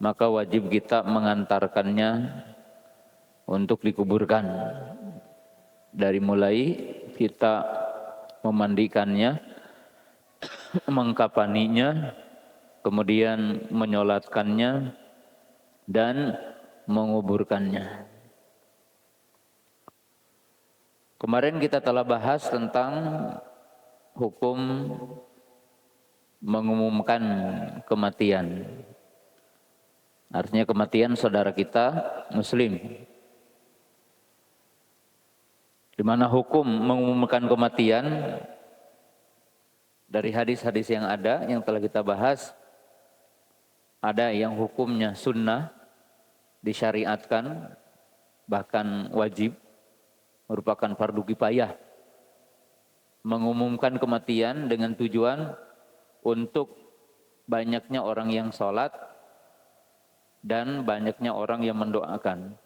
maka wajib kita mengantarkannya untuk dikuburkan. Dari mulai kita memandikannya, mengkafaninya, kemudian menyolatkannya dan menguburkannya. Kemarin kita telah bahas tentang hukum mengumumkan kematian. Artinya kematian saudara kita muslim. Di mana hukum mengumumkan kematian dari hadis-hadis yang ada yang telah kita bahas, ada yang hukumnya sunnah, disyariatkan, bahkan wajib, merupakan fardu kifayah. Mengumumkan kematian dengan tujuan untuk banyaknya orang yang sholat dan banyaknya orang yang mendoakan.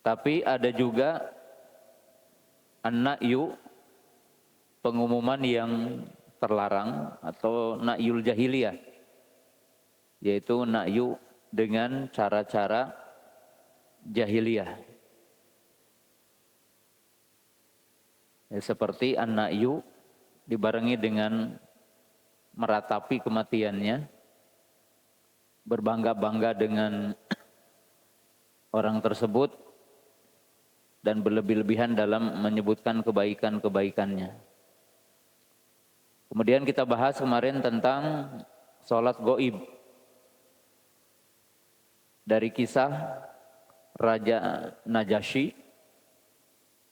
Tapi ada juga an-na'yu, pengumuman yang terlarang atau na'yul jahiliyah, yaitu na'yu dengan cara-cara jahiliyah. Ya, seperti an-na'yu dibarengi dengan meratapi kematiannya, berbangga-bangga dengan orang tersebut, dan berlebih-lebihan dalam menyebutkan kebaikan-kebaikannya. Kemudian kita bahas kemarin tentang sholat gaib. Dari kisah Raja Najasyi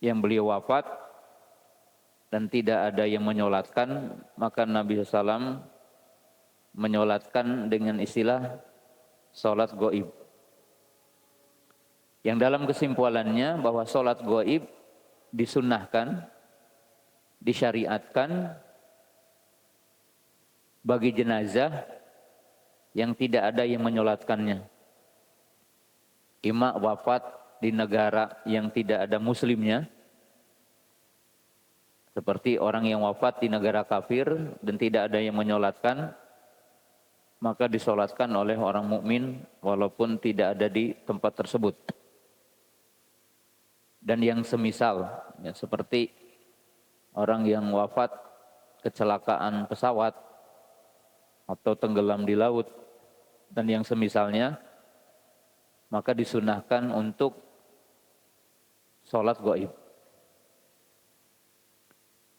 yang beliau wafat dan tidak ada yang menyolatkan, maka Nabi SAW menyolatkan dengan istilah sholat gaib. Yang dalam kesimpulannya bahwa sholat gaib disunnahkan, disyariatkan bagi jenazah yang tidak ada yang menyolatkannya. Ima wafat di negara yang tidak ada muslimnya, seperti orang yang wafat di negara kafir dan tidak ada yang menyolatkan, maka disolatkan oleh orang mukmin walaupun tidak ada di tempat tersebut. Dan yang semisal, ya, seperti orang yang wafat kecelakaan pesawat atau tenggelam di laut dan yang semisalnya, maka disunahkan untuk sholat gaib.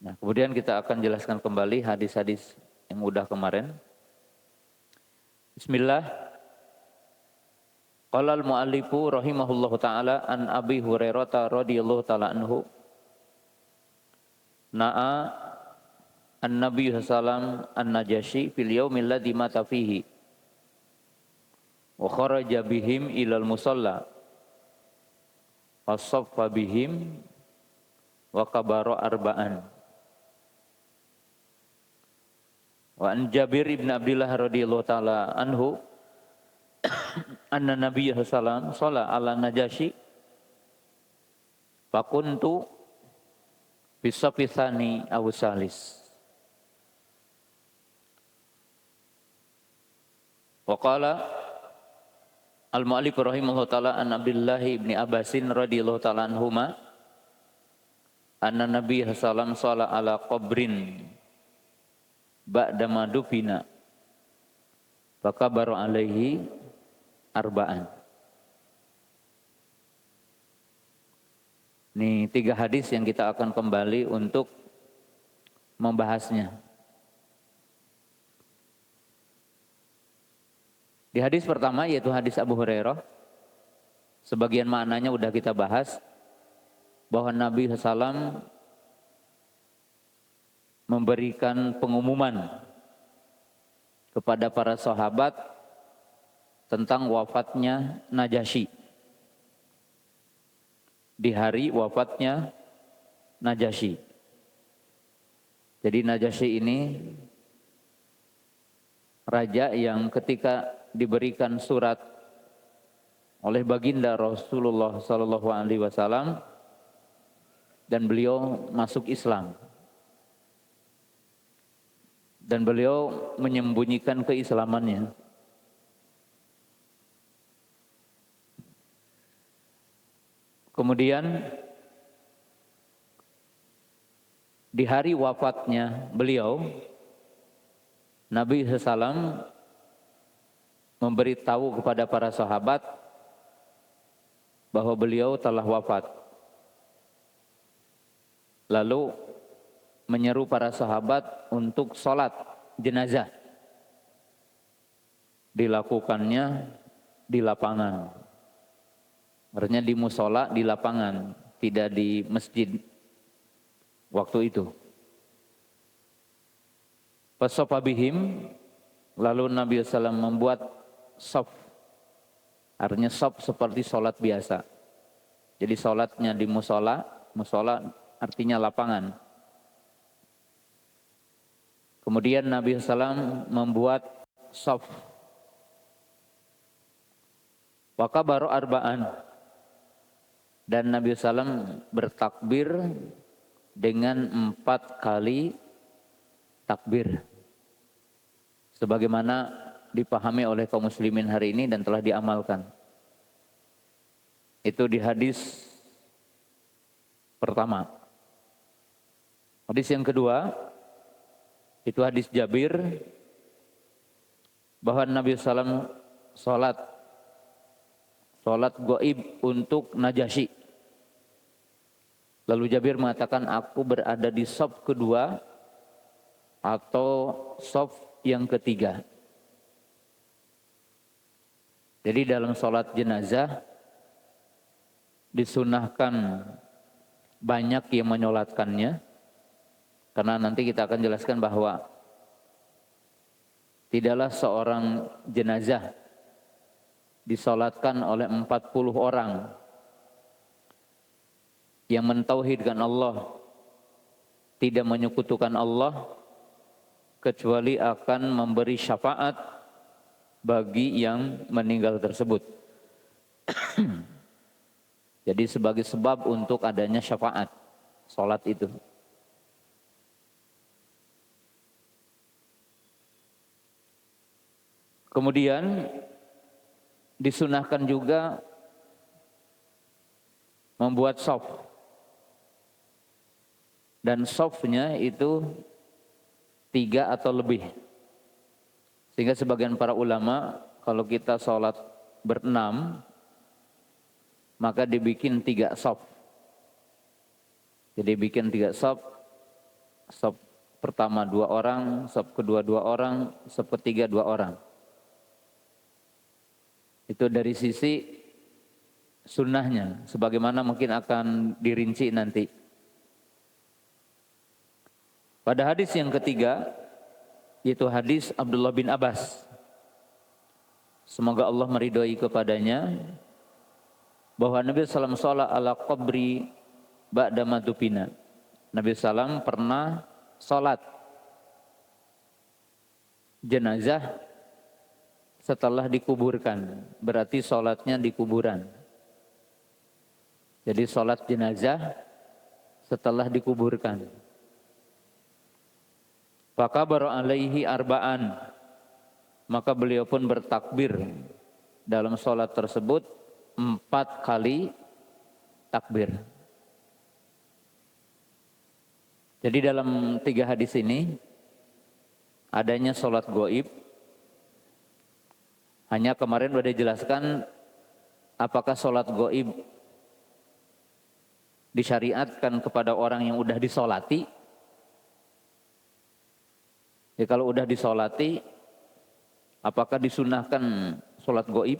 Nah, kemudian kita akan jelaskan kembali hadis-hadis yang udah kemarin. Bismillah. Qala al-mu'allifu rahimahullahu ta'ala an Abi Hurairah radhiyallahu ta'ala anhu na'a an-nabiy sallam an-Najasyi fil yaumil ladzi mata fihi wa kharaja bihim ilal musalla fasaffa bihim wa kabara arba'an. Wa an Jabir ibn Abdullah radhiyallahu ta'ala anhu anna Nabi sallallahu sholat ala Najasyi fakuntu bisafithani aw salis. Wa qala al-mu'allif rahimahullah ta'ala an Abdullah ibn Abbasin radhiyallahu ta'ala anhuma anna Nabi sallallahu sholat ala qabrin ba'da ma dufina fakabaru alaihi arba'an. Ini 3 hadis yang kita akan kembali untuk membahasnya. Di hadis pertama yaitu hadis Abu Hurairah, sebagian maknanya udah kita bahas, bahwa Nabi SAW memberikan pengumuman kepada para sahabat tentang wafatnya Najasyi. Di hari wafatnya Najasyi. Jadi Najasyi ini raja yang ketika diberikan surat oleh baginda Rasulullah sallallahu alaihi wasallam dan beliau masuk Islam. dan beliau menyembunyikan keislamannya. Kemudian di hari wafatnya beliau, Nabi SAW memberitahu kepada para sahabat bahwa beliau telah wafat. Lalu menyeru para sahabat untuk sholat jenazah. Dilakukannya di lapangan. Artinya di musola di lapangan, tidak di masjid waktu itu. Fasofa bihim, lalu Nabi SAW membuat sof. Artinya sof seperti sholat biasa. Jadi sholatnya di musola, musola artinya lapangan. Kemudian Nabi SAW membuat sof. Wakabaru arba'an. Dan Nabi SAW bertakbir dengan 4 kali takbir. Sebagaimana dipahami oleh kaum muslimin hari ini dan telah diamalkan. Itu di hadis pertama. Hadis yang kedua, itu hadis Jabir, bahwa Nabi SAW sholat gaib untuk Najasyi. Lalu Jabir mengatakan, aku berada di shaf kedua atau shaf yang ketiga. Jadi dalam sholat jenazah disunahkan banyak yang menyolatkannya, karena nanti kita akan jelaskan bahwa tidaklah seorang jenazah disolatkan oleh 40 orang yang mentauhidkan Allah, tidak menyekutukan Allah, kecuali akan memberi syafaat bagi yang meninggal tersebut. Jadi sebagai sebab untuk adanya syafaat, sholat itu. Kemudian disunahkan juga membuat shaf. Dan shafnya itu 3 atau lebih. Sehingga sebagian para ulama, kalau kita sholat berenam, maka dibikin 3 shaf. Jadi bikin 3 shaf. Shaf pertama 2 orang, shaf kedua 2 orang, shaf ketiga 2 orang. Itu dari sisi sunnahnya, sebagaimana mungkin akan dirinci nanti. Pada hadis yang ketiga, yaitu hadis Abdullah bin Abbas, semoga Allah meridhoi kepadanya, bahwa Nabi SAW sholat ala qabri ba'da madufina. Nabi SAW pernah sholat jenazah setelah dikuburkan, berarti sholatnya di kuburan. Jadi sholat jenazah setelah dikuburkan. Fakabaru alaihi arba'an, maka beliau pun bertakbir dalam sholat tersebut 4 kali takbir. Jadi dalam 3 hadis ini adanya sholat gaib. Hanya kemarin sudah dijelaskan apakah sholat gaib disyariatkan kepada orang yang sudah disolati. Ya, kalau sudah disolati, apakah disunahkan sholat gaib?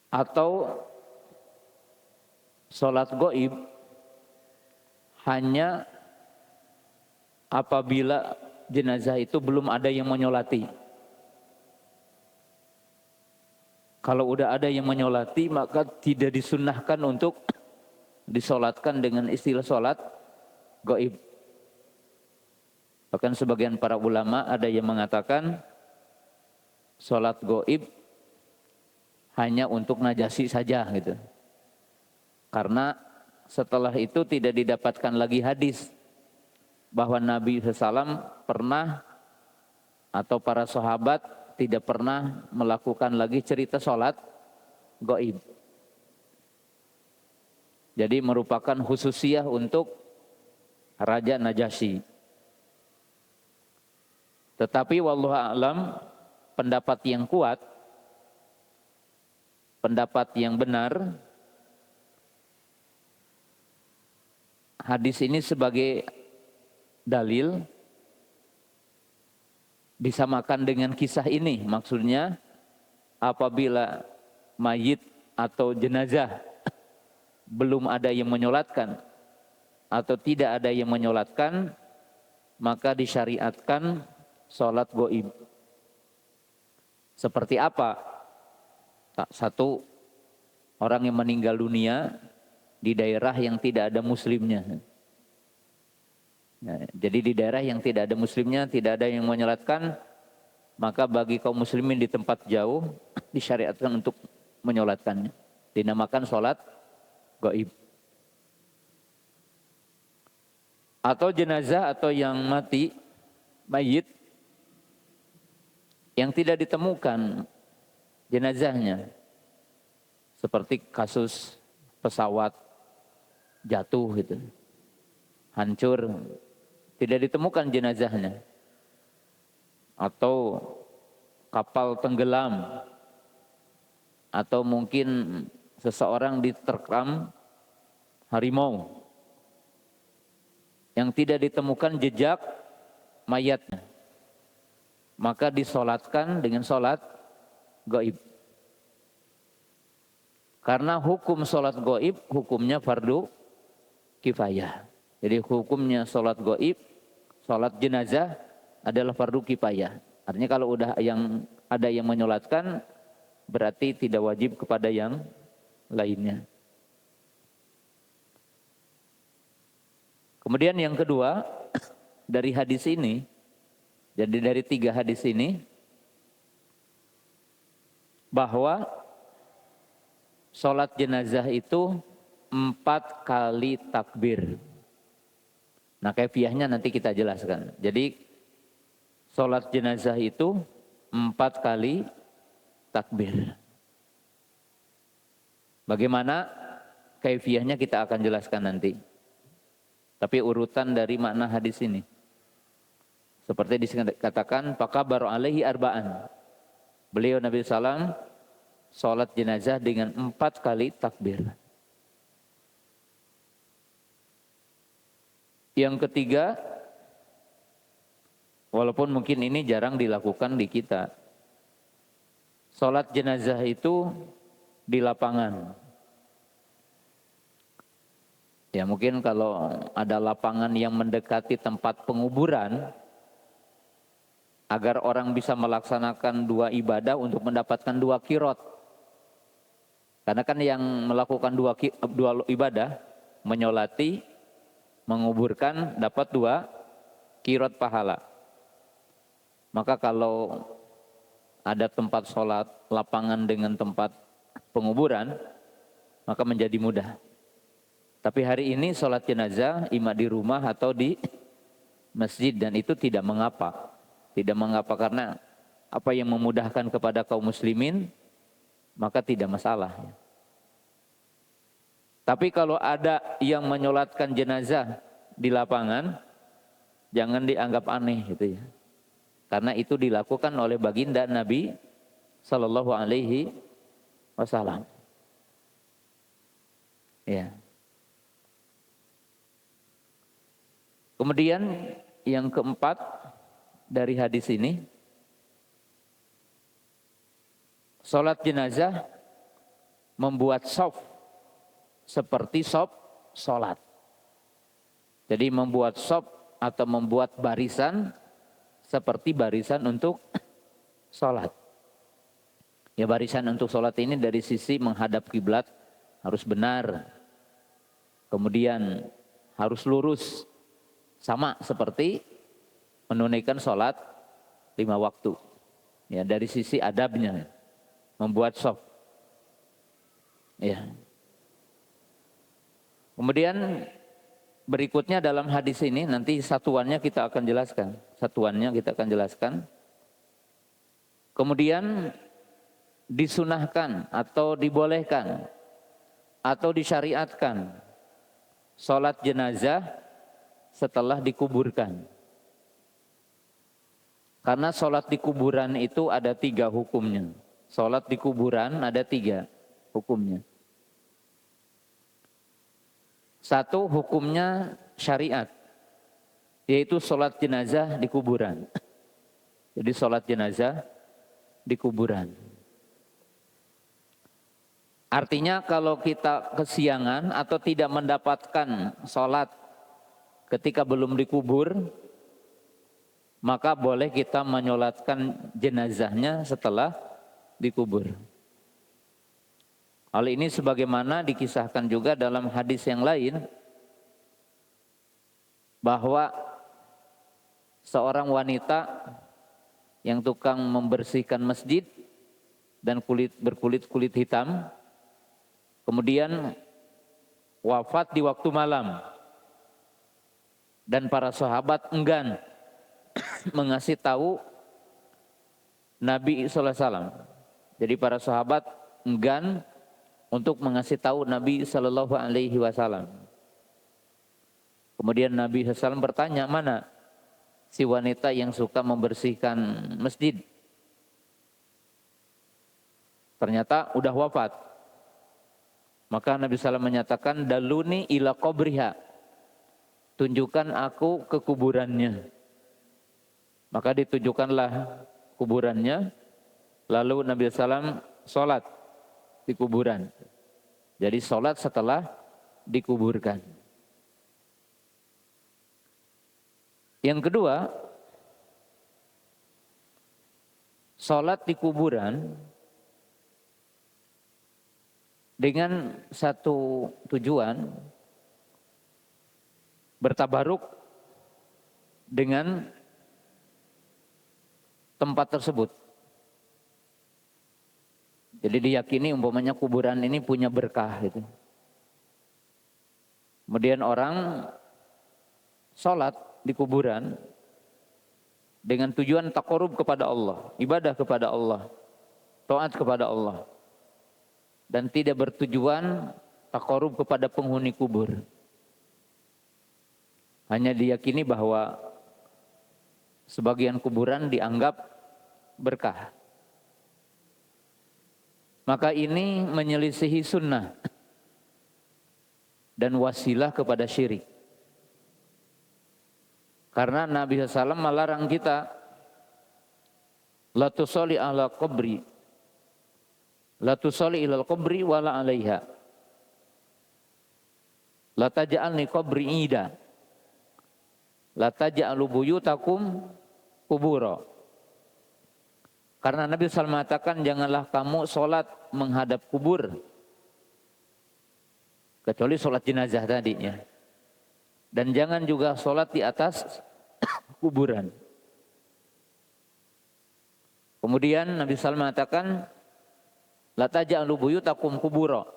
Atau sholat gaib hanya apabila jenazah itu belum ada yang menyolati. Kalau udah ada yang menyolati, maka tidak disunnahkan untuk disolatkan dengan istilah solat gaib. Bahkan sebagian para ulama ada yang mengatakan solat gaib hanya untuk Najasyi saja gitu. Karena setelah itu tidak didapatkan lagi hadis bahwa Nabi SAW pernah atau para sahabat tidak pernah melakukan lagi cerita sholat gaib. Jadi merupakan khususiyah untuk Raja Najasyi. Tetapi wallahu a'lam, pendapat yang kuat, pendapat yang benar, hadis ini sebagai dalil disamakan dengan kisah ini. Maksudnya apabila mayit atau jenazah belum ada yang menyolatkan atau tidak ada yang menyolatkan, maka disyariatkan sholat gaib. Seperti apa? Satu, orang yang meninggal dunia di daerah yang tidak ada muslimnya. Nah, jadi di daerah yang tidak ada muslimnya, tidak ada yang menyolatkan, maka bagi kaum muslimin di tempat jauh disyariatkan untuk menyolatkannya. Dinamakan sholat gaib. Atau jenazah atau yang mati, mayit, yang tidak ditemukan jenazahnya. Seperti kasus pesawat jatuh gitu, hancur, tidak ditemukan jenazahnya. Atau kapal tenggelam, atau mungkin seseorang diterkam harimau yang tidak ditemukan jejak mayatnya, maka disolatkan dengan solat gaib. Karena hukum solat gaib hukumnya fardu kifayah. Jadi hukumnya solat gaib, solat jenazah adalah fardu kifayah. Artinya kalau udah ada yang menyolatkan, berarti tidak wajib kepada yang lainnya. Kemudian yang kedua, dari hadis ini, jadi dari 3 hadis ini, bahwa sholat jenazah itu 4 kali takbir. Nah, kaifiahnya nanti kita jelaskan. Jadi sholat jenazah itu 4 kali takbir. Bagaimana kaifiahnya kita akan jelaskan nanti. Tapi urutan dari makna hadis ini, seperti dikatakan, fakabaru alaihi arba'an. Beliau Nabi SAW sholat jenazah dengan 4 kali takbir. Yang ketiga, walaupun mungkin ini jarang dilakukan di kita, sholat jenazah itu di lapangan. Ya mungkin kalau ada lapangan yang mendekati tempat penguburan, agar orang bisa melaksanakan 2 ibadah untuk mendapatkan 2 qirot. Karena kan yang melakukan 2 ibadah, menyolati, menguburkan, dapat 2 qirot pahala. Maka kalau ada tempat sholat lapangan dengan tempat penguburan, maka menjadi mudah. Tapi hari ini sholat jenazah ima di rumah atau di masjid, dan itu tidak mengapa. Tidak mengapa karena apa yang memudahkan kepada kaum muslimin, maka tidak masalah. Tapi kalau ada yang menyolatkan jenazah di lapangan, jangan dianggap aneh gitu ya. Karena itu dilakukan oleh baginda Nabi Sallallahu Alaihi Wasallam. Ya. Kemudian yang keempat dari hadis ini, sholat jenazah membuat shaf seperti shaf sholat. Jadi membuat shaf atau membuat barisan seperti barisan untuk sholat. Ya, barisan untuk sholat ini dari sisi menghadap kiblat harus benar. Kemudian harus lurus. Sama seperti menunaikan sholat 5 waktu. Ya, dari sisi adabnya membuat shaf. Ya. Kemudian berikutnya dalam hadis ini nanti satuannya kita akan jelaskan. Kemudian disunahkan atau dibolehkan atau disyariatkan sholat jenazah setelah dikuburkan. Karena sholat di kuburan itu ada 3 hukumnya. Sholat di kuburan ada 3 hukumnya. 1 hukumnya syariat, yaitu sholat jenazah di kuburan. Jadi sholat jenazah di kuburan. Artinya kalau kita kesiangan atau tidak mendapatkan sholat ketika belum dikubur, maka boleh kita menyolatkan jenazahnya setelah dikubur. Hal ini sebagaimana dikisahkan juga dalam hadis yang lain, bahwa seorang wanita yang tukang membersihkan masjid dan berkulit hitam, kemudian wafat di waktu malam, dan para sahabat enggan mengasih tahu Nabi sallallahu alaihi wasallam. Jadi para sahabat enggan untuk mengasih tahu Nabi sallallahu alaihi wasallam. Kemudian Nabi sallallahu alaihi wasallam bertanya, mana si wanita yang suka membersihkan masjid? Ternyata udah wafat. Maka Nabi sallallahu alaihi wasallam menyatakan, daluni ila qabriha, tunjukkan aku ke kuburannya. Maka ditunjukkanlah kuburannya, lalu Nabi SAW sholat di kuburan. Jadi sholat setelah dikuburkan. Yang kedua, sholat di kuburan dengan satu tujuan, bertabaruk dengan tempat tersebut. Jadi diyakini umpamanya kuburan ini punya berkah gitu. Kemudian orang sholat di kuburan dengan tujuan taqarrub kepada Allah, ibadah kepada Allah, taat kepada Allah, dan tidak bertujuan taqarrub kepada penghuni kubur. Hanya diyakini bahwa sebagian kuburan dianggap berkah. Maka ini menyelisihi sunnah dan wasilah kepada syirik. Karena Nabi SAW melarang kita, la tusolli ala qabri, la tusolli ilal qabri wala alaiha, la taj'alni qabri ida, la taj'alu buyutakum kubura. Karena Nabi SAW mengatakan, janganlah kamu sholat menghadap kubur, kecuali sholat jenazah tadinya. Dan jangan juga sholat di atas kuburan. Kemudian Nabi SAW mengatakan, la taj'alu buyutakum kubura,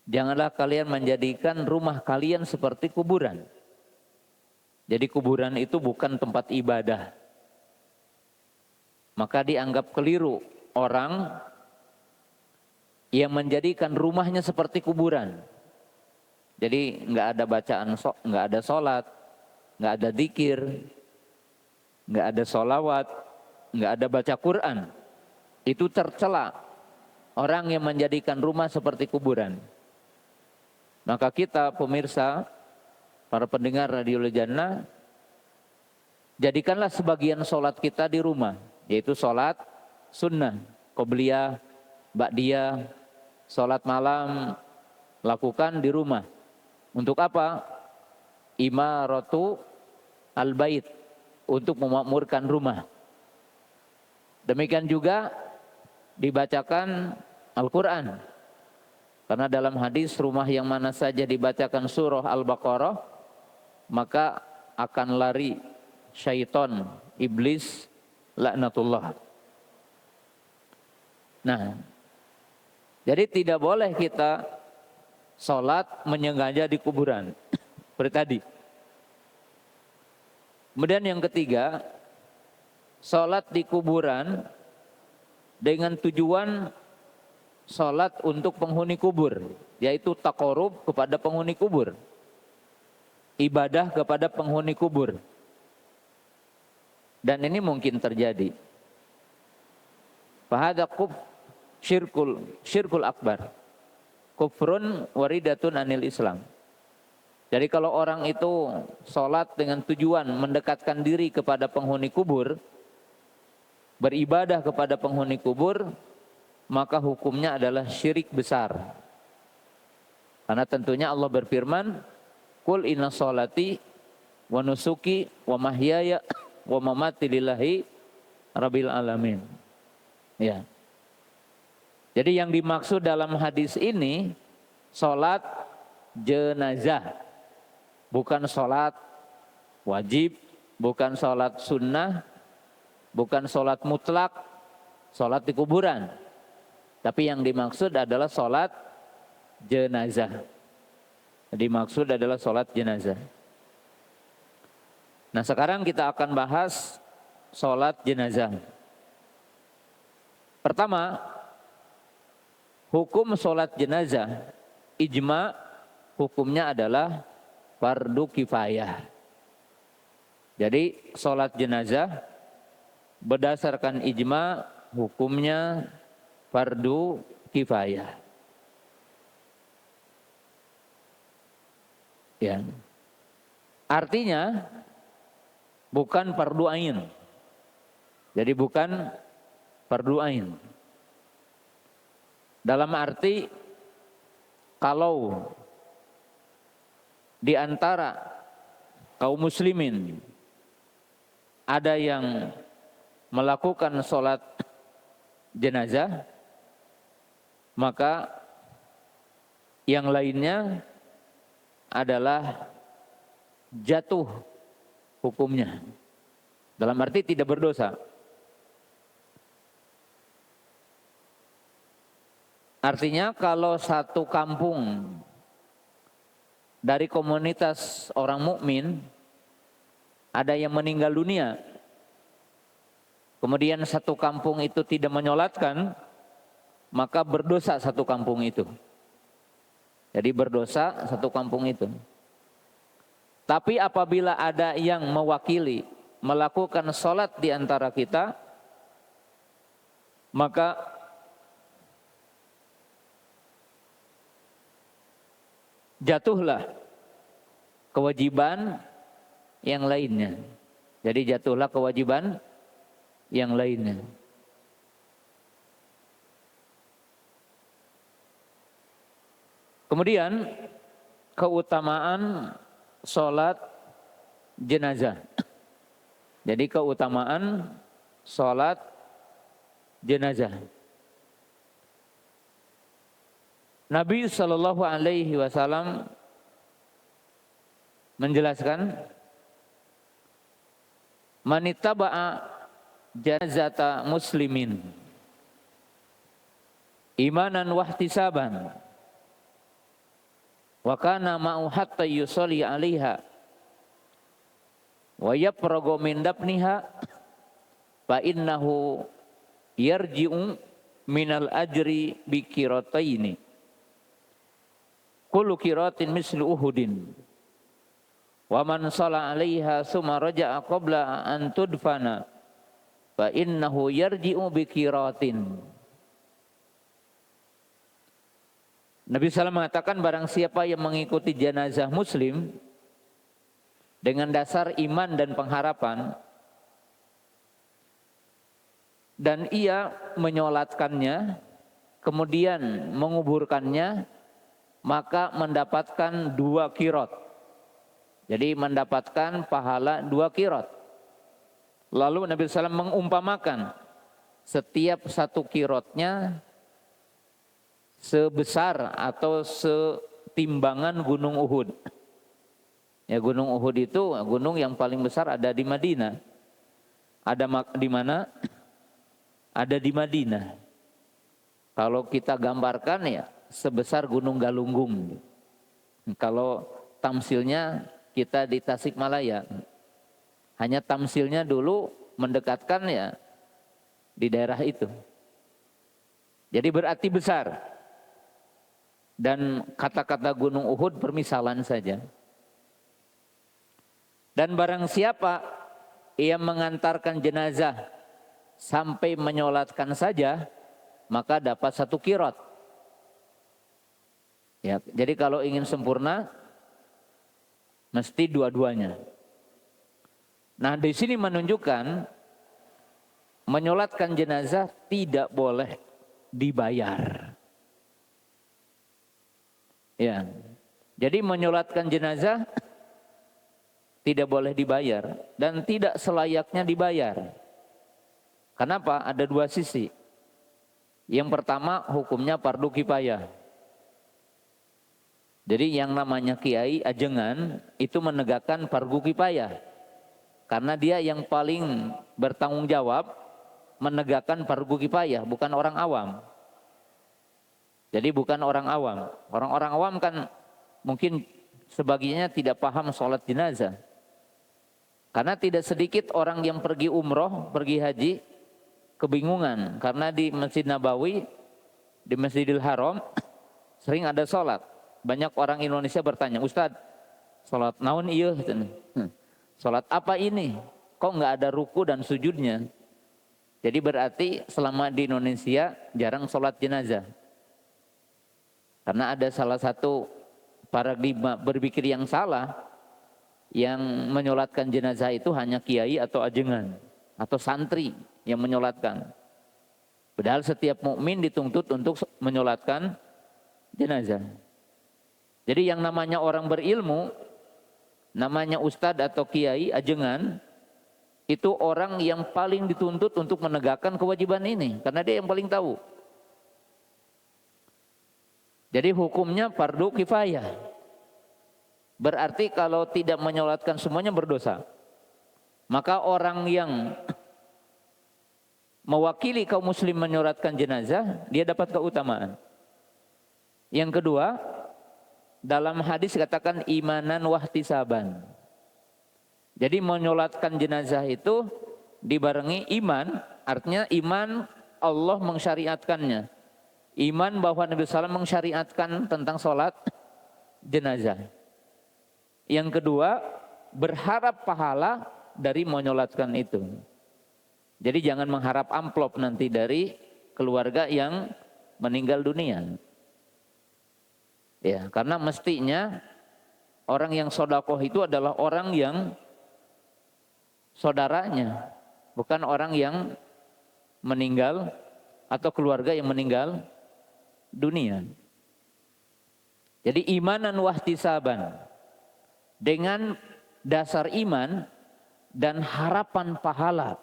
janganlah kalian menjadikan rumah kalian seperti kuburan. Jadi kuburan itu bukan tempat ibadah. Maka dianggap keliru orang yang menjadikan rumahnya seperti kuburan. Jadi nggak ada bacaan, nggak ada sholat, nggak ada dzikir, nggak ada sholawat, nggak ada baca Quran. Itu tercela orang yang menjadikan rumah seperti kuburan. Maka kita pemirsa, para pendengar Radio Lejana, jadikanlah sebagian sholat kita di rumah. Yaitu sholat sunnah, qobliyah, ba'diyah, sholat malam, lakukan di rumah. Untuk apa? Imaratu al-bait, untuk memakmurkan rumah. Demikian juga dibacakan Al-Quran. Karena dalam hadis, rumah yang mana saja dibacakan surah Al-Baqarah, maka akan lari syaitan, iblis, laknatullah. Nah, jadi tidak boleh kita sholat menyengaja di kuburan. Seperti tadi. Kemudian yang ketiga, sholat di kuburan dengan tujuan sholat untuk penghuni kubur, yaitu taqarrub kepada penghuni kubur, ibadah kepada penghuni kubur. Dan ini mungkin terjadi. Fahadha syirkul akbar, kufrun waridatun anil Islam. Jadi kalau orang itu sholat dengan tujuan mendekatkan diri kepada penghuni kubur, beribadah kepada penghuni kubur, maka hukumnya adalah syirik besar. Karena tentunya Allah berfirman, Qul inna sholati wa nusuki wa mahyaya wa mamati lillahi rabbil alamin. Ya. Jadi yang dimaksud dalam hadis ini sholat jenazah, bukan sholat wajib, bukan sholat sunnah, bukan sholat mutlak, sholat di kuburan. Tapi yang dimaksud adalah sholat jenazah. Dimaksud adalah sholat jenazah. Nah sekarang kita akan bahas sholat jenazah. Pertama, hukum sholat jenazah, ijma hukumnya adalah fardu kifayah. Jadi sholat jenazah berdasarkan ijma hukumnya fardu kifayah. Ya. Artinya bukan fardu ain. Jadi bukan fardu ain. Dalam arti kalau di antara kaum muslimin ada yang melakukan sholat jenazah, maka yang lainnya adalah jatuh hukumnya. Dalam arti tidak berdosa. Artinya kalau satu kampung dari komunitas orang mukmin ada yang meninggal dunia, kemudian satu kampung itu tidak menyolatkan, maka berdosa satu kampung itu. Jadi berdosa satu kampung itu. Tapi apabila ada yang mewakili melakukan sholat di antara kita, maka jatuhlah kewajiban yang lainnya. Jadi jatuhlah kewajiban yang lainnya. Kemudian keutamaan sholat jenazah. Jadi keutamaan sholat jenazah. Nabi Shallallahu Alaihi Wasallam menjelaskan, manittaba'a janazata muslimin imanan wahtisaban wa kana ma'u hatta yusolli 'alaiha wa yafragu min dafniha fa innahu yarji'u minal ajri bi qirataini kullu qiratin mislu uhudin wa man shalla 'alaiha summa raja'a qabla an tudfana fa innahu yarji'u bi qiratin. Nabi SAW mengatakan barang siapa yang mengikuti jenazah muslim dengan dasar iman dan pengharapan dan ia menyolatkannya kemudian menguburkannya, maka mendapatkan 2 qirot. Jadi mendapatkan pahala 2 qirot. Lalu Nabi SAW mengumpamakan setiap 1 qirotnya sebesar atau setimbangan gunung Uhud. Ya, gunung Uhud itu gunung yang paling besar ada di Madinah. Ada di mana? Ada di Madinah. Kalau kita gambarkan ya sebesar gunung Galunggung. Kalau tamsilnya kita di Tasikmalaya, hanya tamsilnya dulu mendekatkan ya di daerah itu. Jadi berarti besar. Dan kata-kata Gunung Uhud permisalan saja. Dan barang siapa ia mengantarkan jenazah sampai menyolatkan saja, maka dapat 1 qirot. Ya, jadi kalau ingin sempurna, mesti dua-duanya. Nah, di sini menunjukkan menyolatkan jenazah tidak boleh dibayar. Ya, jadi menyolatkan jenazah tidak boleh dibayar dan tidak selayaknya dibayar. Kenapa? Ada 2 sisi. Yang pertama hukumnya fardu kifayah. Jadi yang namanya kiai ajengan itu menegakkan fardu kifayah. Karena dia yang paling bertanggung jawab menegakkan fardu kifayah, bukan orang awam. Jadi bukan orang awam. Orang-orang awam kan mungkin sebagiannya tidak paham sholat jenazah. Karena tidak sedikit orang yang pergi umroh, pergi haji, kebingungan. Karena di Masjid Nabawi, di Masjidil Haram, sering ada sholat. Banyak orang Indonesia bertanya, Ustadz, sholat naon iya? Sholat apa ini? Kok nggak ada ruku dan sujudnya? Jadi berarti selama di Indonesia jarang sholat jenazah. Karena ada salah satu paradigma berpikir yang salah, yang menyolatkan jenazah itu hanya kiai atau ajengan atau santri yang menyolatkan. Padahal setiap mukmin dituntut untuk menyolatkan jenazah. Jadi yang namanya orang berilmu, namanya ustadz atau kiai ajengan, itu orang yang paling dituntut untuk menegakkan kewajiban ini, karena dia yang paling tahu. Jadi hukumnya fardu kifayah. Berarti kalau tidak menyolatkan semuanya berdosa. Maka orang yang mewakili kaum muslim menyolatkan jenazah, dia dapat keutamaan. Yang kedua, dalam hadis katakan imanan wahtisaban. Jadi menyolatkan jenazah itu dibarengi iman, artinya iman Allah mensyariatkannya. Iman bahwa Nabi SAW mensyariatkan tentang sholat jenazah. Yang kedua, berharap pahala dari menyolatkan itu. Jadi jangan mengharap amplop nanti dari keluarga yang meninggal dunia. Ya, karena mestinya orang yang sodakoh itu adalah orang yang saudaranya, bukan orang yang meninggal atau keluarga yang meninggal dunia. Jadi imanan wahtisaban, dengan dasar iman dan harapan pahala.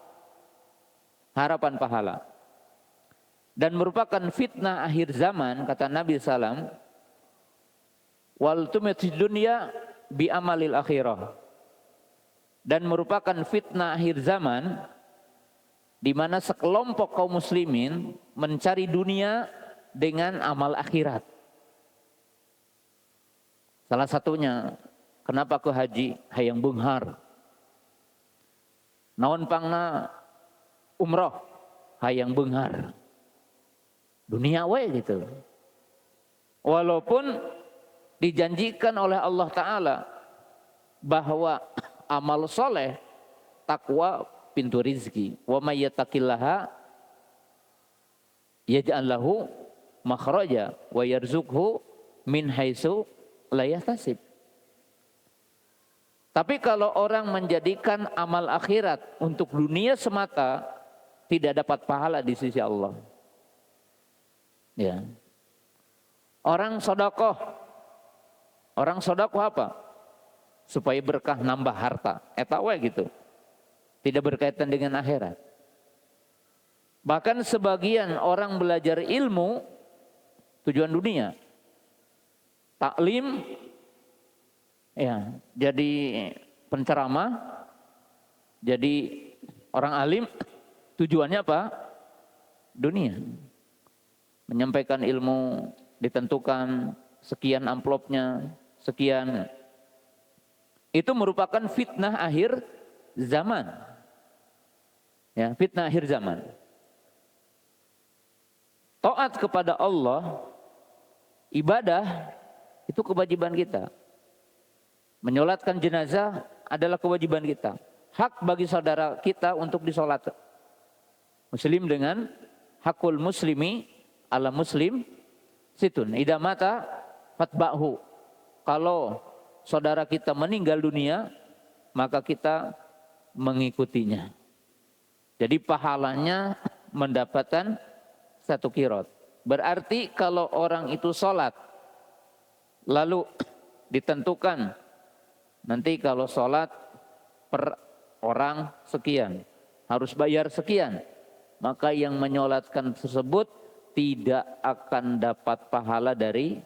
Harapan pahala. Dan merupakan fitnah akhir zaman, kata Nabi SAW, wal tumitid dunya bi amalil akhirah. Dan merupakan fitnah akhir zaman di mana sekelompok kaum muslimin mencari dunia dengan amal akhirat. Salah satunya, kenapa ke haji hayang beunghar? Naon pangna umroh hayang beunghar. Dunia we gitu. Walaupun dijanjikan oleh Allah Ta'ala bahwa amal soleh, takwa pintu rizki. Wa may yattaqillaha yaj'al lahu makhraja wa yarzuqhu min haitsu la yahtasib. Tapi kalau orang menjadikan amal akhirat untuk dunia semata, tidak dapat pahala di sisi Allah. Ya. Orang sedekah apa? Supaya berkah nambah harta. Eta we gitu. Tidak berkaitan dengan akhirat. Bahkan sebagian orang belajar ilmu tujuan dunia. Taklim, ya, jadi penceramah, jadi orang alim, tujuannya apa? Dunia. Menyampaikan ilmu, ditentukan sekian amplopnya, sekian. Itu merupakan fitnah akhir zaman. Ya, fitnah akhir zaman. Taat kepada Allah, ibadah itu kewajiban kita. Menyolatkan jenazah adalah kewajiban kita. Hak bagi saudara kita untuk disolat. Muslim dengan hakul muslimi ala muslim situn. Idza mata fatba'hu. Kalau saudara kita meninggal dunia, maka kita mengikutinya. Jadi pahalanya mendapatkan 1 qirot. Berarti kalau orang itu sholat, lalu ditentukan nanti kalau sholat per orang sekian, harus bayar sekian, maka yang menyolatkan tersebut tidak akan dapat pahala dari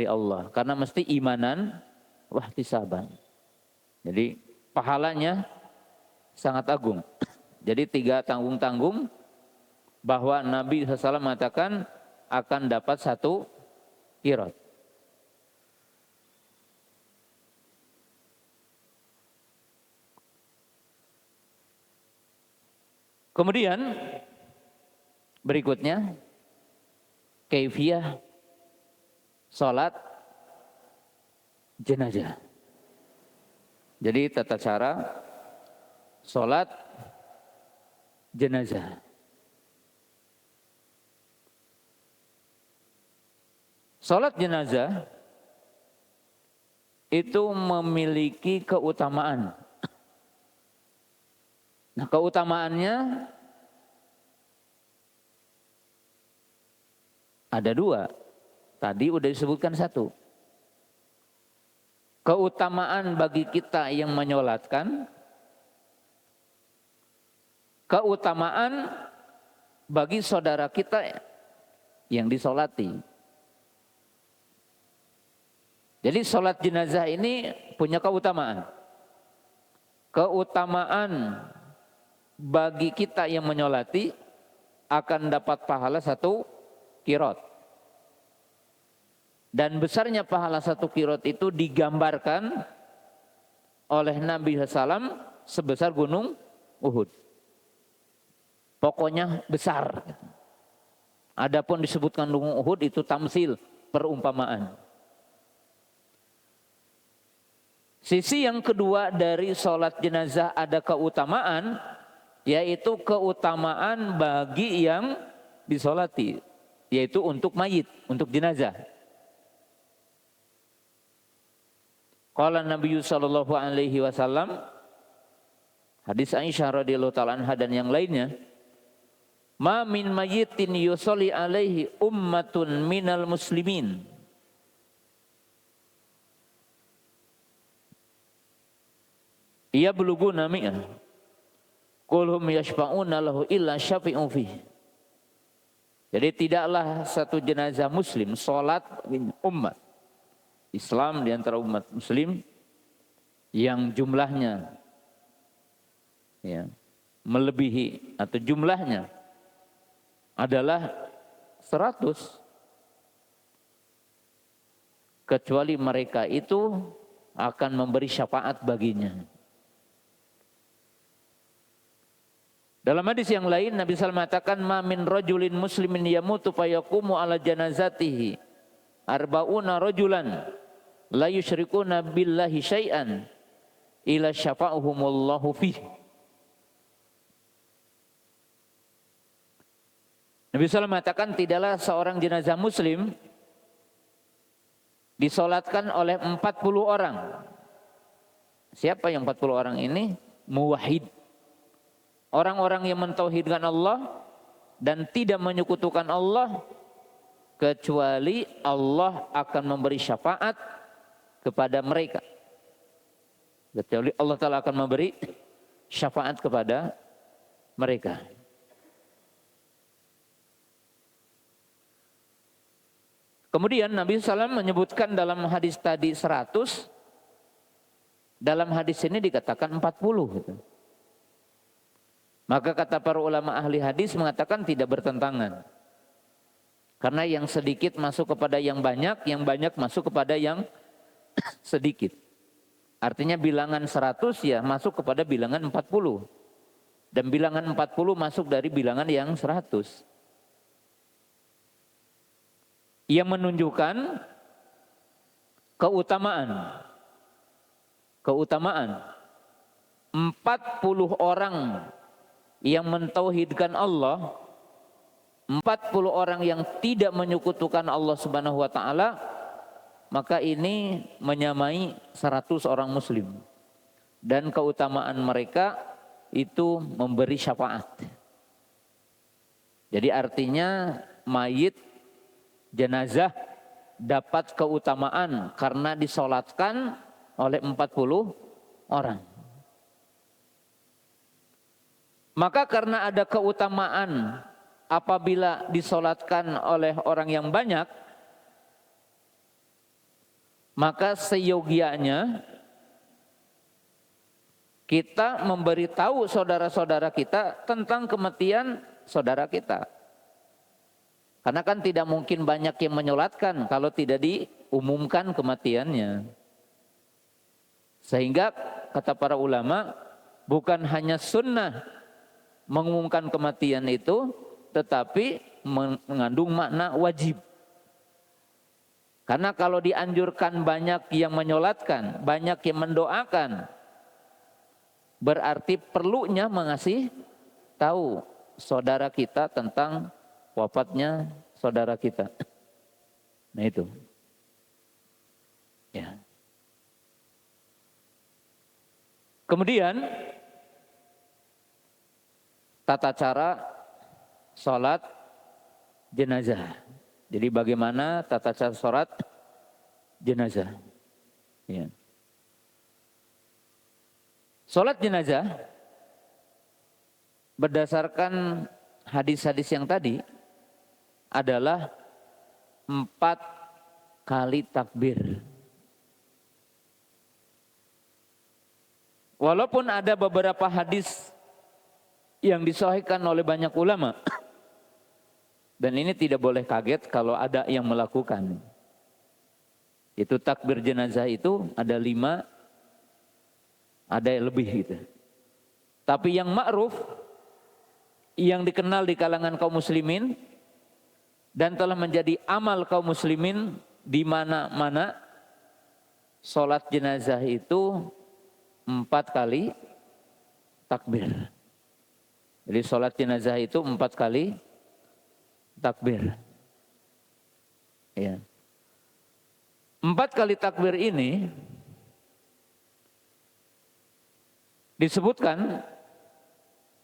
Allah. Karena mesti imanan wahtisaban. Jadi pahalanya sangat agung. Jadi 3 tanggung-tanggung bahwa Nabi SAW mengatakan akan dapat 1 qirot. Kemudian berikutnya kaifiyah salat jenazah. Jadi tata cara salat jenazah. Salat jenazah itu memiliki keutamaan. Nah, keutamaannya ada 2. Tadi udah disebutkan 1. Keutamaan bagi kita yang menyolatkan, keutamaan bagi saudara kita yang disolati. Jadi salat jenazah ini punya keutamaan. Keutamaan bagi kita yang menyolati akan dapat pahala 1 qirot. Dan besarnya pahala 1 qirot itu digambarkan oleh Nabi SAW sebesar gunung Uhud. Pokoknya besar. Adapun disebutkan gunung Uhud itu tamsil, perumpamaan. Sisi yang kedua dari sholat jenazah ada keutamaan, yaitu keutamaan bagi yang disolati, yaitu untuk mayit, untuk jenazah. Qala Nabi sallallahu alaihi wasallam, hadis Aisyah radhiyallahu taala anha dan yang lainnya, ma min mayyitin yusolli alaihi ummatun minal muslimin. Ia beluguna mi'ah. Kulhum yashfa'una lahu illa syafi'un fihi. Jadi tidaklah satu jenazah muslim salat umat Islam di antara umat muslim yang jumlahnya ya, melebihi atau jumlahnya adalah 100, kecuali mereka itu akan memberi syafaat baginya. Dalam hadis yang lain Nabi SAW mengatakan ma min rajulin muslimin yamutu fayaqumu ala janazatihi arba'una rajulan la yusyrikuna billahi syai'an ila syafa'uhumullahu fih. Nabi SAW mengatakan tidaklah seorang jenazah muslim disolatkan oleh 40 orang. Siapa yang 40 orang ini? Muwahhid. Orang-orang yang mentauhidkan Allah dan tidak menyekutukan Allah, kecuali Allah akan memberi syafaat kepada mereka. Kecuali Allah Ta'ala akan memberi syafaat kepada mereka. Kemudian Nabi SAW menyebutkan dalam hadis tadi 100, dalam hadis ini dikatakan 40 gitu. Maka kata para ulama ahli hadis mengatakan tidak bertentangan. Karena yang sedikit masuk kepada yang banyak masuk kepada yang sedikit. Artinya bilangan 100 ya masuk kepada bilangan 40. Dan bilangan 40 masuk dari bilangan yang 100. Yang menunjukkan keutamaan. Keutamaan 40 orang yang mentauhidkan Allah, 40 orang yang tidak menyekutukan Allah Subhanahu wa taala, maka ini menyamai 100 orang muslim. Dan keutamaan mereka itu memberi syafaat. Jadi artinya mayit jenazah dapat keutamaan karena disolatkan oleh 40 orang. Maka karena ada keutamaan apabila disolatkan oleh orang yang banyak, maka seyogianya kita memberitahu saudara-saudara kita tentang kematian saudara kita. Karena kan tidak mungkin banyak yang menyolatkan kalau tidak diumumkan kematiannya. Sehingga kata para ulama, bukan hanya sunnah mengumumkan kematian itu, tetapi mengandung makna wajib. Karena kalau dianjurkan banyak yang menyolatkan, banyak yang mendoakan, berarti perlunya mengasih tahu saudara kita tentang wafatnya saudara kita. Nah itu. Ya. Kemudian tata cara sholat jenazah. Jadi bagaimana tata cara sholat jenazah? Ya. Sholat jenazah berdasarkan hadis-hadis yang tadi adalah 4 kali takbir. Walaupun ada beberapa hadis yang disahihkan oleh banyak ulama, dan ini tidak boleh kaget kalau ada yang melakukan. Itu takbir jenazah itu ada 5, ada yang lebih gitu. Tapi yang ma'ruf, yang dikenal di kalangan kaum muslimin dan telah menjadi amal kaum muslimin di mana-mana, sholat jenazah itu 4 kali takbir. Jadi sholat jenazah itu 4 kali takbir. Ya. 4 kali takbir ini disebutkan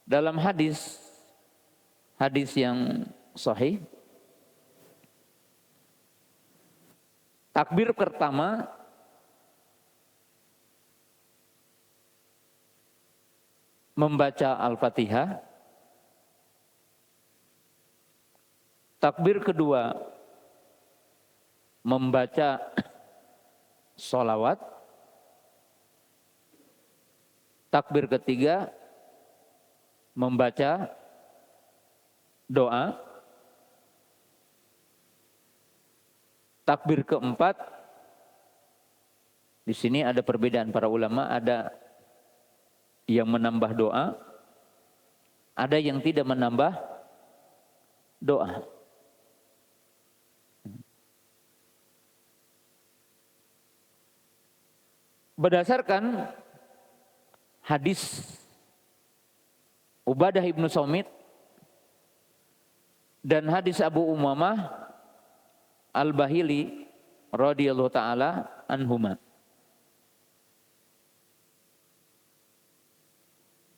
dalam hadis yang sahih. Takbir pertama membaca Al-Fatihah. Takbir kedua membaca sholawat. Takbir ketiga membaca doa. Takbir keempat, di sini ada perbedaan para ulama, ada yang menambah doa, ada yang tidak menambah doa. Berdasarkan hadis Ubadah ibnu Somit dan hadis Abu Umamah Al-Bahili radhiyallahu taala anhuma.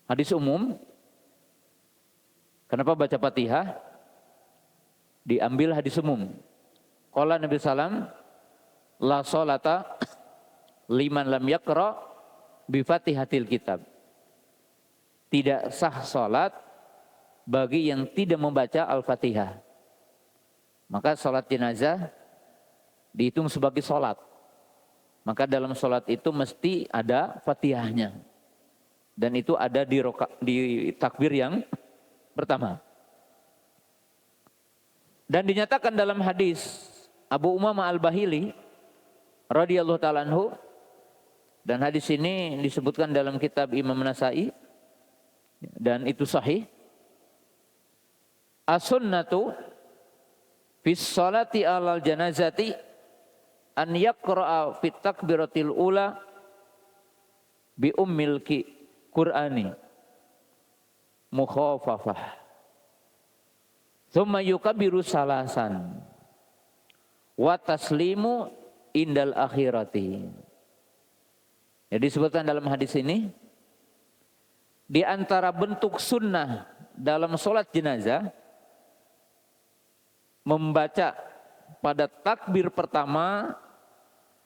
Hadis umum. Kenapa baca Fatihah? Diambil hadis umum. Qala Nabi sallam, la sholata liman lam yaqra bi Fatihatil kitab. Tidak sah salat bagi yang tidak membaca Al-Fatihah. Maka salat jenazah dihitung sebagai salat. Maka dalam salat itu mesti ada Fatihahnya. Dan itu ada di takbir yang pertama. Dan dinyatakan dalam hadis Abu Umamah Al-Bahili radhiyallahu taala anhu, dan hadis ini disebutkan dalam kitab Imam Nasai dan itu sahih. As-sunnatu fi sholati alal janazati an yaqra'a fit takbiratil ula bi ummil qur'ani mukhafafah thumma yukabbiru salasan wa taslimu indal akhirati. Jadi disebutkan dalam hadis ini, di antara bentuk sunnah dalam sholat jenazah, membaca pada takbir pertama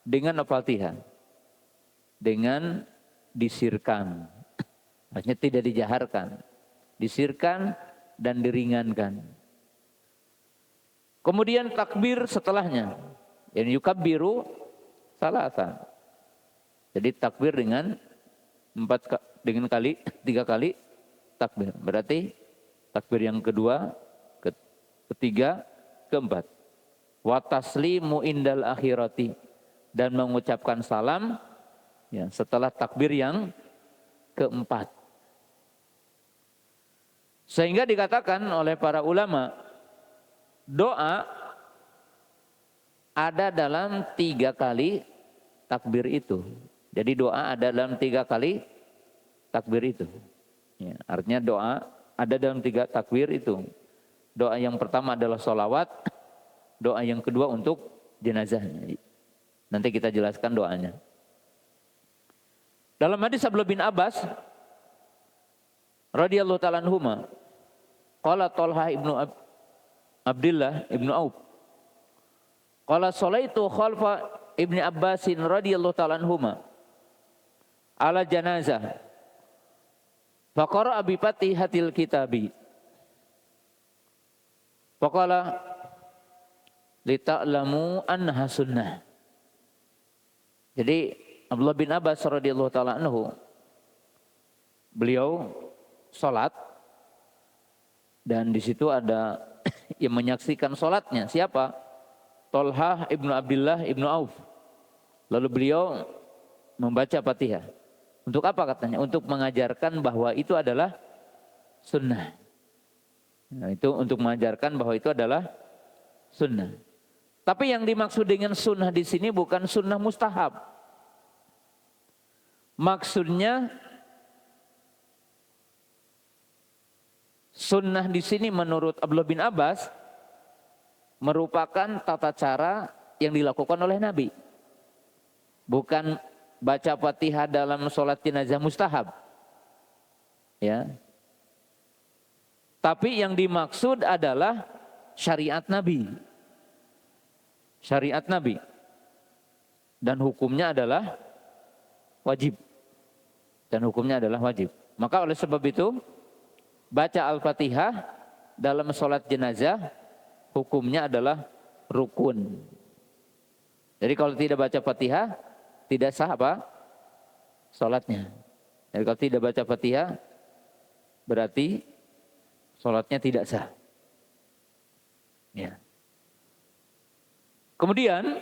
dengan Al-Fatihah, dengan disirkan, maksudnya tidak dijaharkan, disirkan dan diringankan. Kemudian takbir setelahnya, yang yukabbiru salatan. Jadi takbir dengan tiga kali takbir. Berarti takbir yang kedua, ketiga, keempat. Wa taslimu indal akhirati, dan mengucapkan salam ya, setelah takbir yang keempat. Sehingga dikatakan oleh para ulama, doa ada dalam 3 kali takbir itu. Jadi doa ada dalam 3 kali takbir itu. Ya, artinya doa ada dalam 3 takbir itu. Doa yang pertama adalah sholawat, doa yang kedua untuk jenazahnya. Nanti kita jelaskan doanya. Dalam hadis Abdullah bin Abbas radhiyallahu ta'ala anhuma, qala Talha ibnu Abdullah ibnu Auf, qala sholaitu khalfa ibni Abbasin radhiyallahu ta'ala anhuma ala janazah faqara bi fatihatil kitabi faqala lita'lamu annaha sunnah. Jadi Abdullah bin Abbas radhiyallahu ta'ala anhu, beliau sholat dan di situ ada yang menyaksikan sholatnya. Siapa? Talha ibnu Abdullah ibnu Auf. Lalu beliau membaca Fatihah. Untuk apa katanya? Untuk mengajarkan bahwa itu adalah sunnah. Nah, itu untuk mengajarkan bahwa itu adalah sunnah. Tapi yang dimaksud dengan sunnah di sini bukan sunnah mustahab. Maksudnya sunnah di sini menurut Abdullah bin Abbas merupakan tata cara yang dilakukan oleh Nabi. Bukan baca Fatihah dalam sholat jenazah mustahab. Ya. Tapi yang dimaksud adalah syariat Nabi. Syariat Nabi. Dan hukumnya adalah wajib. Dan hukumnya adalah wajib. Maka oleh sebab itu, baca Al-Fatihah dalam sholat jenazah, hukumnya adalah rukun. Jadi kalau tidak baca Fatihah, tidak sah apa? Sholatnya. Jadi kalau tidak baca Fatihah, berarti sholatnya tidak sah. Ya. Kemudian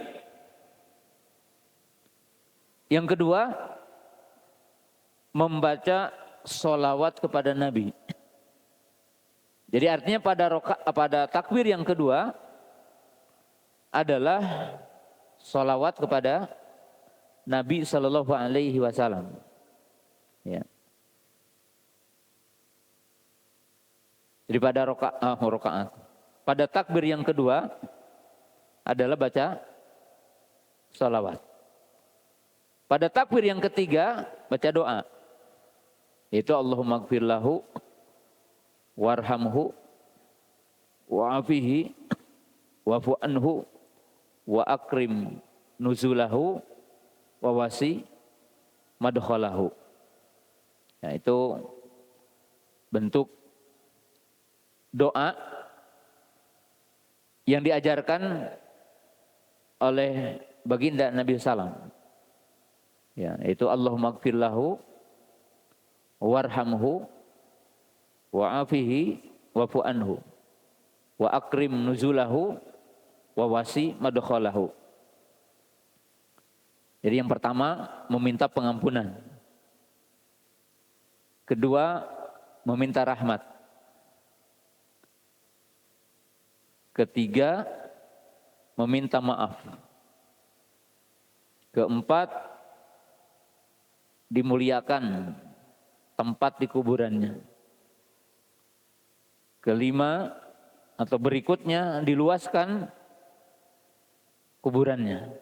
yang kedua, membaca sholawat kepada Nabi. Jadi artinya pada takbir yang kedua adalah sholawat kepada Nabi Sallallahu Alaihi Wasallam. Ya. Jadi pada rakaat, pada takbir yang kedua adalah baca sholawat. Pada takbir yang ketiga baca doa, yaitu Allahumma gfir lahu warhamhu wa'afihi wa'fu anhu wa akrim nuzulahu wa wasi madkhalahu. Nah, itu bentuk doa yang diajarkan oleh baginda Nabi sallam. Ya, itu Allahumma gfir lahu warhamhu wa'afihi wa'fu anhu wa akrim nuzulahu wa wasi madkhalahu. Jadi yang pertama meminta pengampunan. Kedua meminta rahmat. Ketiga meminta maaf. Keempat dimuliakan tempat di kuburannya. Kelima atau berikutnya diluaskan kuburannya.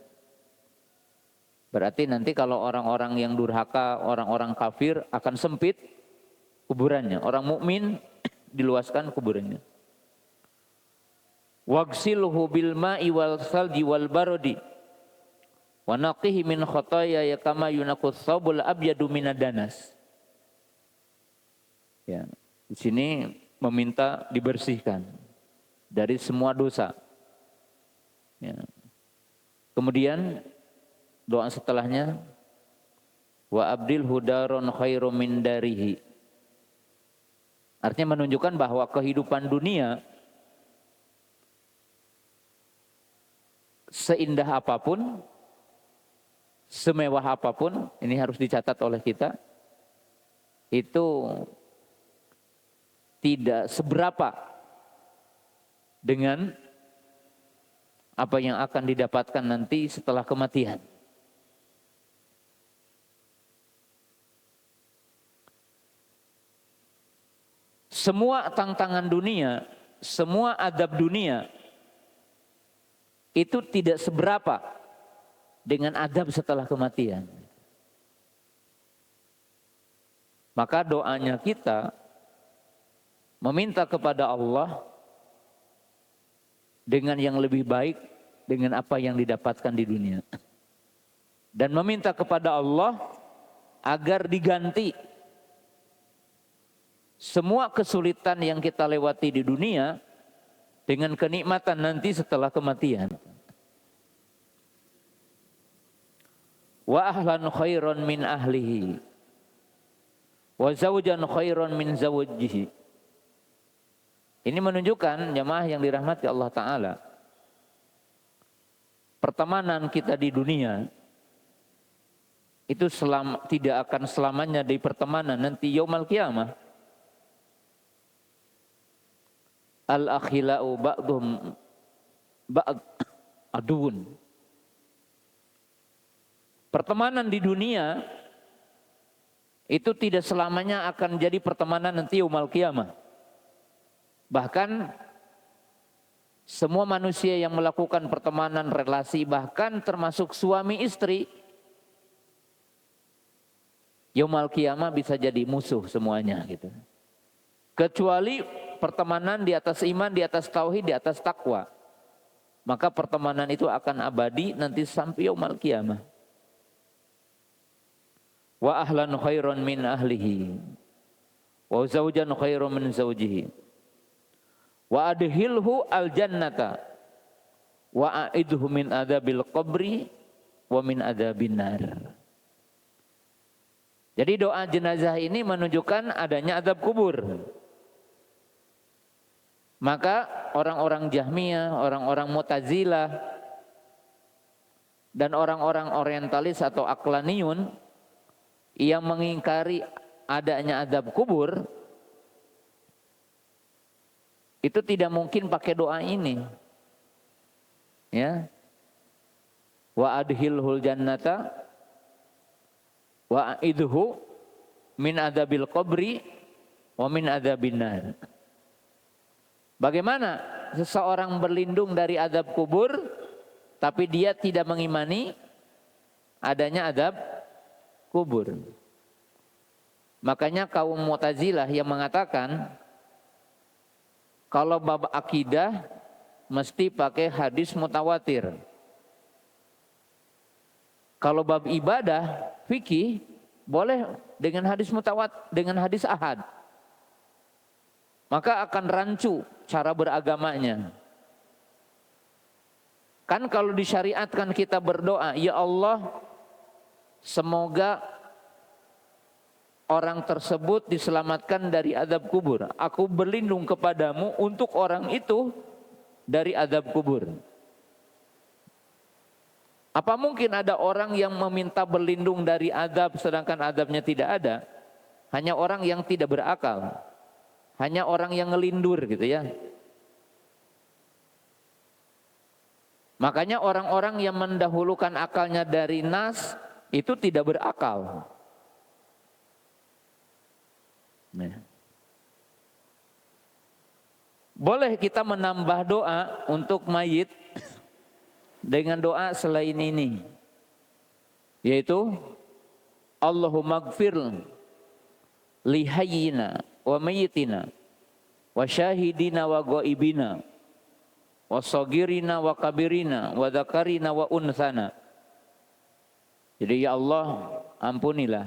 Berarti nanti kalau orang-orang yang durhaka, orang-orang kafir akan sempit kuburannya. Orang mukmin diluaskan kuburannya. Wagsilhu bil ma'i wal salji wal barodi wa naqihi min khotoya kama yunaqus thawbul abyadu minad danas. Ya, di sini meminta dibersihkan dari semua dosa. Ya. Kemudian doa setelahnya wa abdil hudaron khairum min darihi. Artinya menunjukkan bahwa kehidupan dunia seindah apapun, semewah apapun, ini harus dicatat oleh kita, itu tidak seberapa dengan apa yang akan didapatkan nanti setelah kematian. Semua tantangan dunia, semua adab dunia itu tidak seberapa dengan adab setelah kematian. Maka doanya kita meminta kepada Allah dengan yang lebih baik dengan apa yang didapatkan di dunia. Dan meminta kepada Allah agar diganti semua kesulitan yang kita lewati di dunia dengan kenikmatan nanti setelah kematian. Wa ahlan khairan min ahlihi wa zawjan khairan min zawjihi. Ini menunjukkan jemaah yang dirahmati Allah Ta'ala, pertemanan kita di dunia itu tidak akan selamanya di pertemanan nanti yaumul qiyamah. Al-akhila'u ba'dhum ba'd aduun. Pertemanan di dunia itu tidak selamanya akan jadi pertemanan nanti yaumul qiyamah. Bahkan semua manusia yang melakukan pertemanan, relasi, bahkan termasuk suami istri, yaumul qiyamah bisa jadi musuh semuanya gitu. Kecuali pertemanan di atas iman, di atas tauhid, di atas takwa. Maka pertemanan itu akan abadi nanti sampai yaumul qiyamah. Wa ahlan khairan min ahlihi wa zawjan khairan min zawjihi wa adhilhu al jannata wa a'idhu min adzabil qabri wa min adzabin nar. Jadi doa jenazah ini menunjukkan adanya azab kubur. Maka orang-orang Jahmiyah, orang-orang Mu'tazilah dan orang-orang orientalis atau aqlaniyun yang mengingkari adanya azab kubur itu tidak mungkin pakai doa ini. Ya. Wa adhilhul jannata wa a'idhu min adzabil qabri wa min adzabin nar. Bagaimana seseorang berlindung dari azab kubur tapi dia tidak mengimani adanya azab kubur. Makanya kaum Mu'tazilah yang mengatakan kalau bab akidah mesti pakai hadis mutawatir. Kalau bab ibadah, fikih boleh dengan hadis dengan hadis ahad. Maka akan rancu cara beragamanya. Kan kalau disyariatkan kita berdoa, ya Allah, semoga orang tersebut diselamatkan dari azab kubur. Aku berlindung kepadamu untuk orang itu dari azab kubur. Apa mungkin ada orang yang meminta berlindung dari azab sedangkan azabnya tidak ada? Hanya orang yang tidak berakal. Hanya orang yang ngelindur gitu ya. Makanya orang-orang yang mendahulukan akalnya dari nas itu tidak berakal. Nah. Boleh kita menambah doa untuk mayit dengan doa selain ini, yaitu Allahumma gfir li hayyina wa mayyitina wa syahidina wa ghaibina wa sagirina wa kabirina wa dzakarina wa unsana. Jadi ya Allah, ampunilah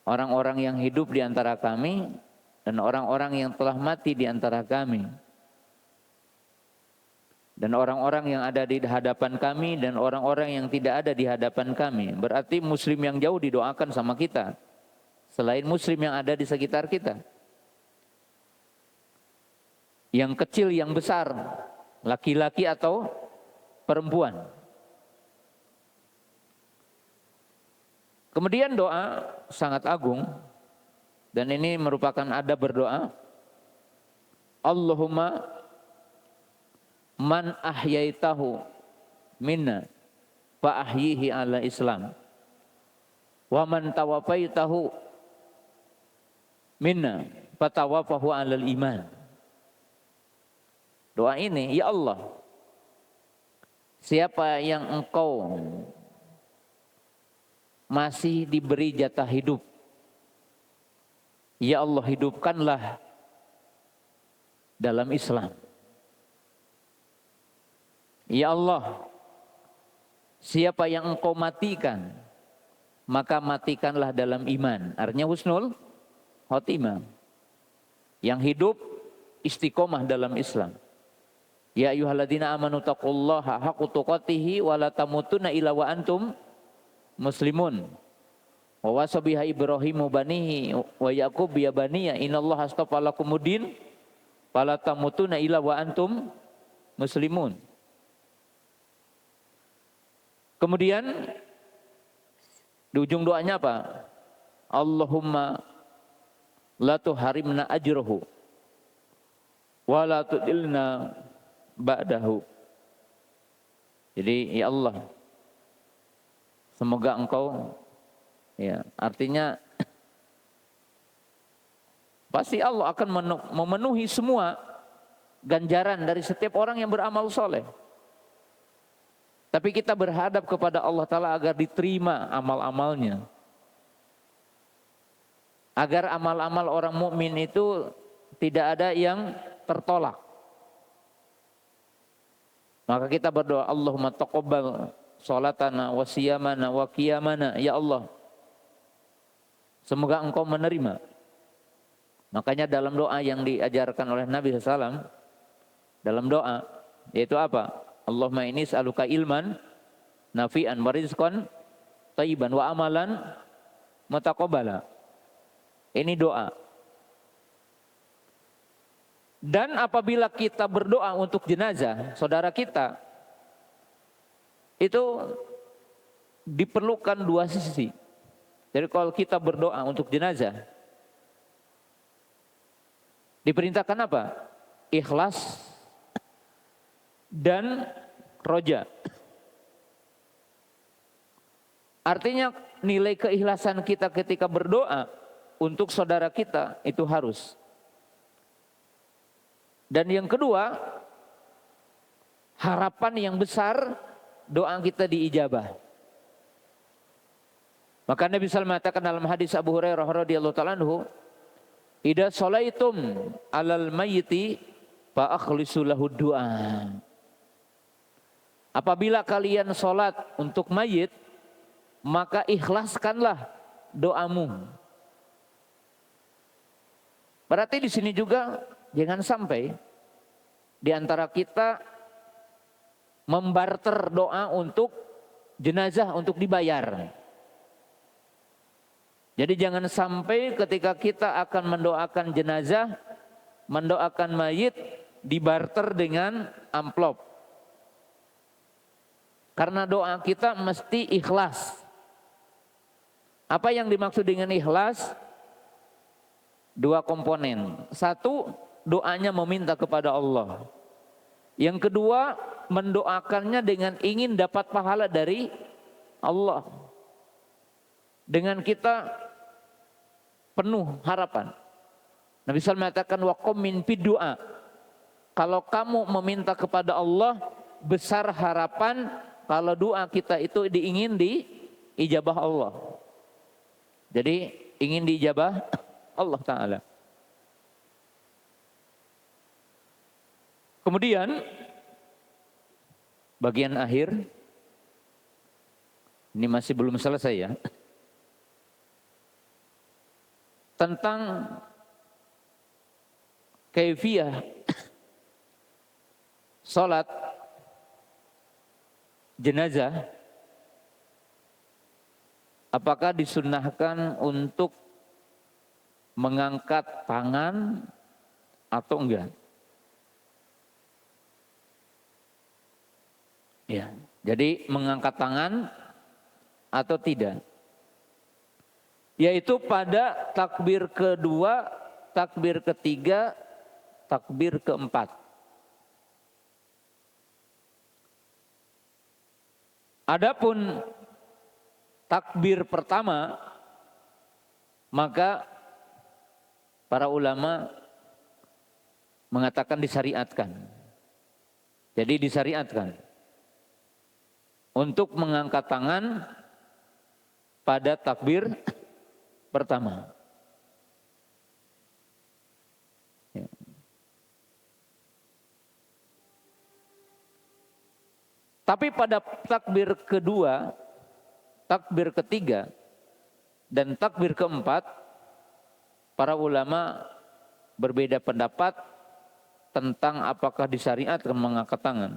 orang-orang yang hidup di antara kami dan orang-orang yang telah mati di antara kami, dan orang-orang yang ada di hadapan kami dan orang-orang yang tidak ada di hadapan kami. Berarti muslim yang jauh didoakan sama kita, selain muslim yang ada di sekitar kita. Yang kecil, yang besar, laki-laki atau perempuan. Kemudian doa sangat agung, dan ini merupakan adab berdoa. Allahumma man ahyaitahu minna fa ahyihi ala Islam wa man tawafaitahu minna fa tawafahu ala iman. Doa ini, ya Allah, siapa yang engkau masih diberi jatah hidup, ya Allah, hidupkanlah dalam Islam. Ya Allah, siapa yang engkau matikan, maka matikanlah dalam iman. Artinya husnul khotimah. Yang hidup istiqomah dalam Islam. Ya ayyuhalladzina amanu taqullaha haqqa tuqatih wa la tamutunna illa wa antum muslimun. Wa wasabiha Ibrahimu banihi wa Yaqub ya baniya innallaha astafa lakumuddin fala tamutunna illa wa antum muslimun. Kemudian di ujung doanya apa? Allahumma la tuharimna ajrahu wa la tudilna ba'dahu. Jadi ya Allah, semoga engkau, ya, artinya pasti Allah akan memenuhi semua ganjaran dari setiap orang yang beramal soleh. Tapi kita berhadap kepada Allah Ta'ala agar diterima amal-amalnya. Agar amal-amal orang mukmin itu tidak ada yang tertolak. Maka kita berdoa, Allahumma taqabbal sholatana wa siyamana wa qiyamana. Ya Allah, semoga engkau menerima. Makanya dalam doa yang diajarkan oleh Nabi SAW, dalam doa, yaitu apa? Allahumma inni as'aluka ilman nafi'an wa rizqan thayyiban wa amalan mutaqabbala. Ini doa. Dan apabila kita berdoa untuk jenazah saudara kita, itu diperlukan dua sisi. Jadi kalau kita berdoa untuk jenazah, diperintahkan apa? Ikhlas dan roja. Artinya nilai keikhlasan kita ketika berdoa untuk saudara kita itu harus. Dan yang kedua, harapan yang besar doa kita diijabah. Maka Nabi SAW mengatakan dalam hadis Abu Hurairah radhiyallahu ta'ala anhu, idza sholaitum alal mayyiti fa akhlisu lahu du'a. Apabila kalian sholat untuk mayit, maka ikhlaskanlah doamu. Berarti di sini juga jangan sampai di antara kita membarter doa untuk jenazah untuk dibayar. Jadi jangan sampai ketika kita akan mendoakan jenazah, mendoakan mayit, dibarter dengan amplop. Karena doa kita mesti ikhlas. Apa yang dimaksud dengan ikhlas? Dua komponen. Satu, doanya meminta kepada Allah. Yang kedua, mendoakannya dengan ingin dapat pahala dari Allah. Dengan kita penuh harapan. Nabi SAW mengatakan waqum min fid du'a. Kalau kamu meminta kepada Allah, besar harapan kalau doa kita itu diingin diijabah Allah. Jadi ingin diijabah Allah Ta'ala. Kemudian bagian akhir, ini masih belum selesai ya, tentang kaifiyah salat jenazah. Apakah disunnahkan untuk mengangkat tangan atau enggak? Ya, jadi mengangkat tangan atau tidak? Yaitu pada takbir kedua, takbir ketiga, takbir keempat. Adapun takbir pertama, maka para ulama mengatakan disyariatkan. Jadi disyariatkan untuk mengangkat tangan pada takbir pertama. Ya. Tapi pada takbir kedua, takbir ketiga, dan takbir keempat, para ulama berbeda pendapat tentang apakah disyariatkan mengangkat tangan.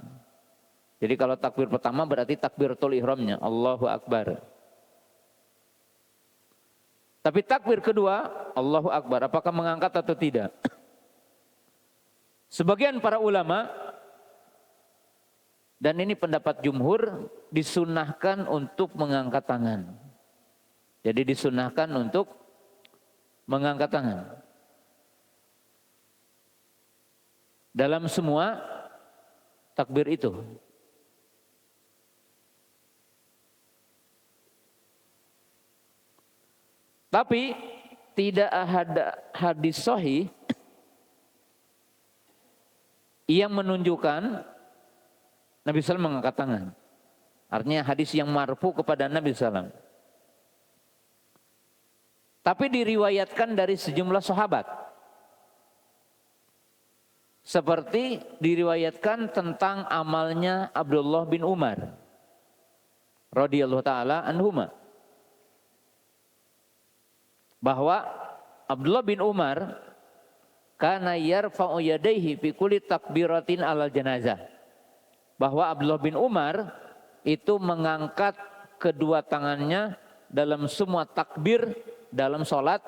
Jadi kalau takbir pertama berarti takbiratul ihramnya, Allahu Akbar. Tapi takbir kedua, Allahu Akbar, apakah mengangkat atau tidak? Sebagian para ulama, dan ini pendapat jumhur, disunahkan untuk mengangkat tangan. Jadi disunahkan untuk mengangkat tangan dalam semua takbir itu. Tapi tidak ada hadis sahih yang menunjukkan Nabi SAW mengangkat tangan. Artinya hadis yang marfu kepada Nabi SAW. Tapi diriwayatkan dari sejumlah sahabat. Seperti diriwayatkan tentang amalnya Abdullah bin Umar radhiyallahu taala anhuma. Bahwa Abdullah bin Umar kana yarfa'u yadayhi fi kulli takbiratin alal janazah. Bahwa Abdullah bin Umar itu mengangkat kedua tangannya dalam semua takbir dalam sholat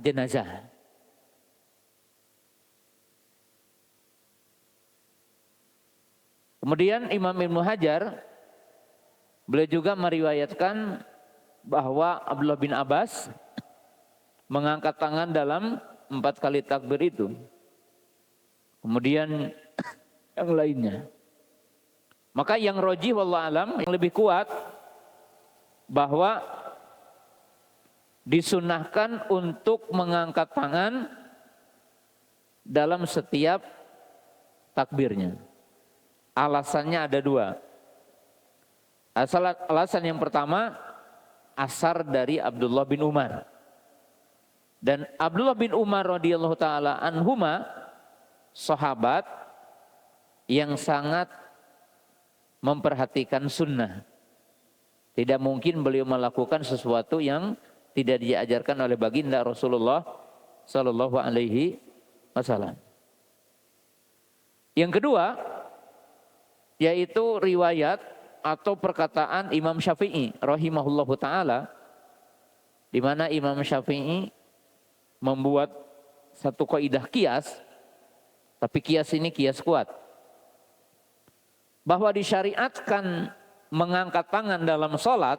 jenazah. Kemudian Imam Ibnu Hajar, beliau juga meriwayatkan bahwa Abdullah bin Abbas mengangkat tangan dalam 4 kali takbir itu. Kemudian yang lainnya. Maka yang rajih wallahu alam, yang lebih kuat bahwa disunahkan untuk mengangkat tangan dalam setiap takbirnya. Alasannya ada 2. Alasan yang pertama, asar dari Abdullah bin Umar. Dan Abdullah bin Umar radhiyallahu taala anhuma sahabat yang sangat memperhatikan sunnah. Tidak mungkin beliau melakukan sesuatu yang tidak diajarkan oleh baginda Rasulullah sallallahu alaihi wasallam. Yang kedua, yaitu riwayat atau perkataan Imam Syafi'i rahimahullahu taala, di mana Imam Syafi'i membuat satu kaidah qiyas, tapi qiyas ini qiyas kuat, bahwa disyariatkan mengangkat tangan dalam sholat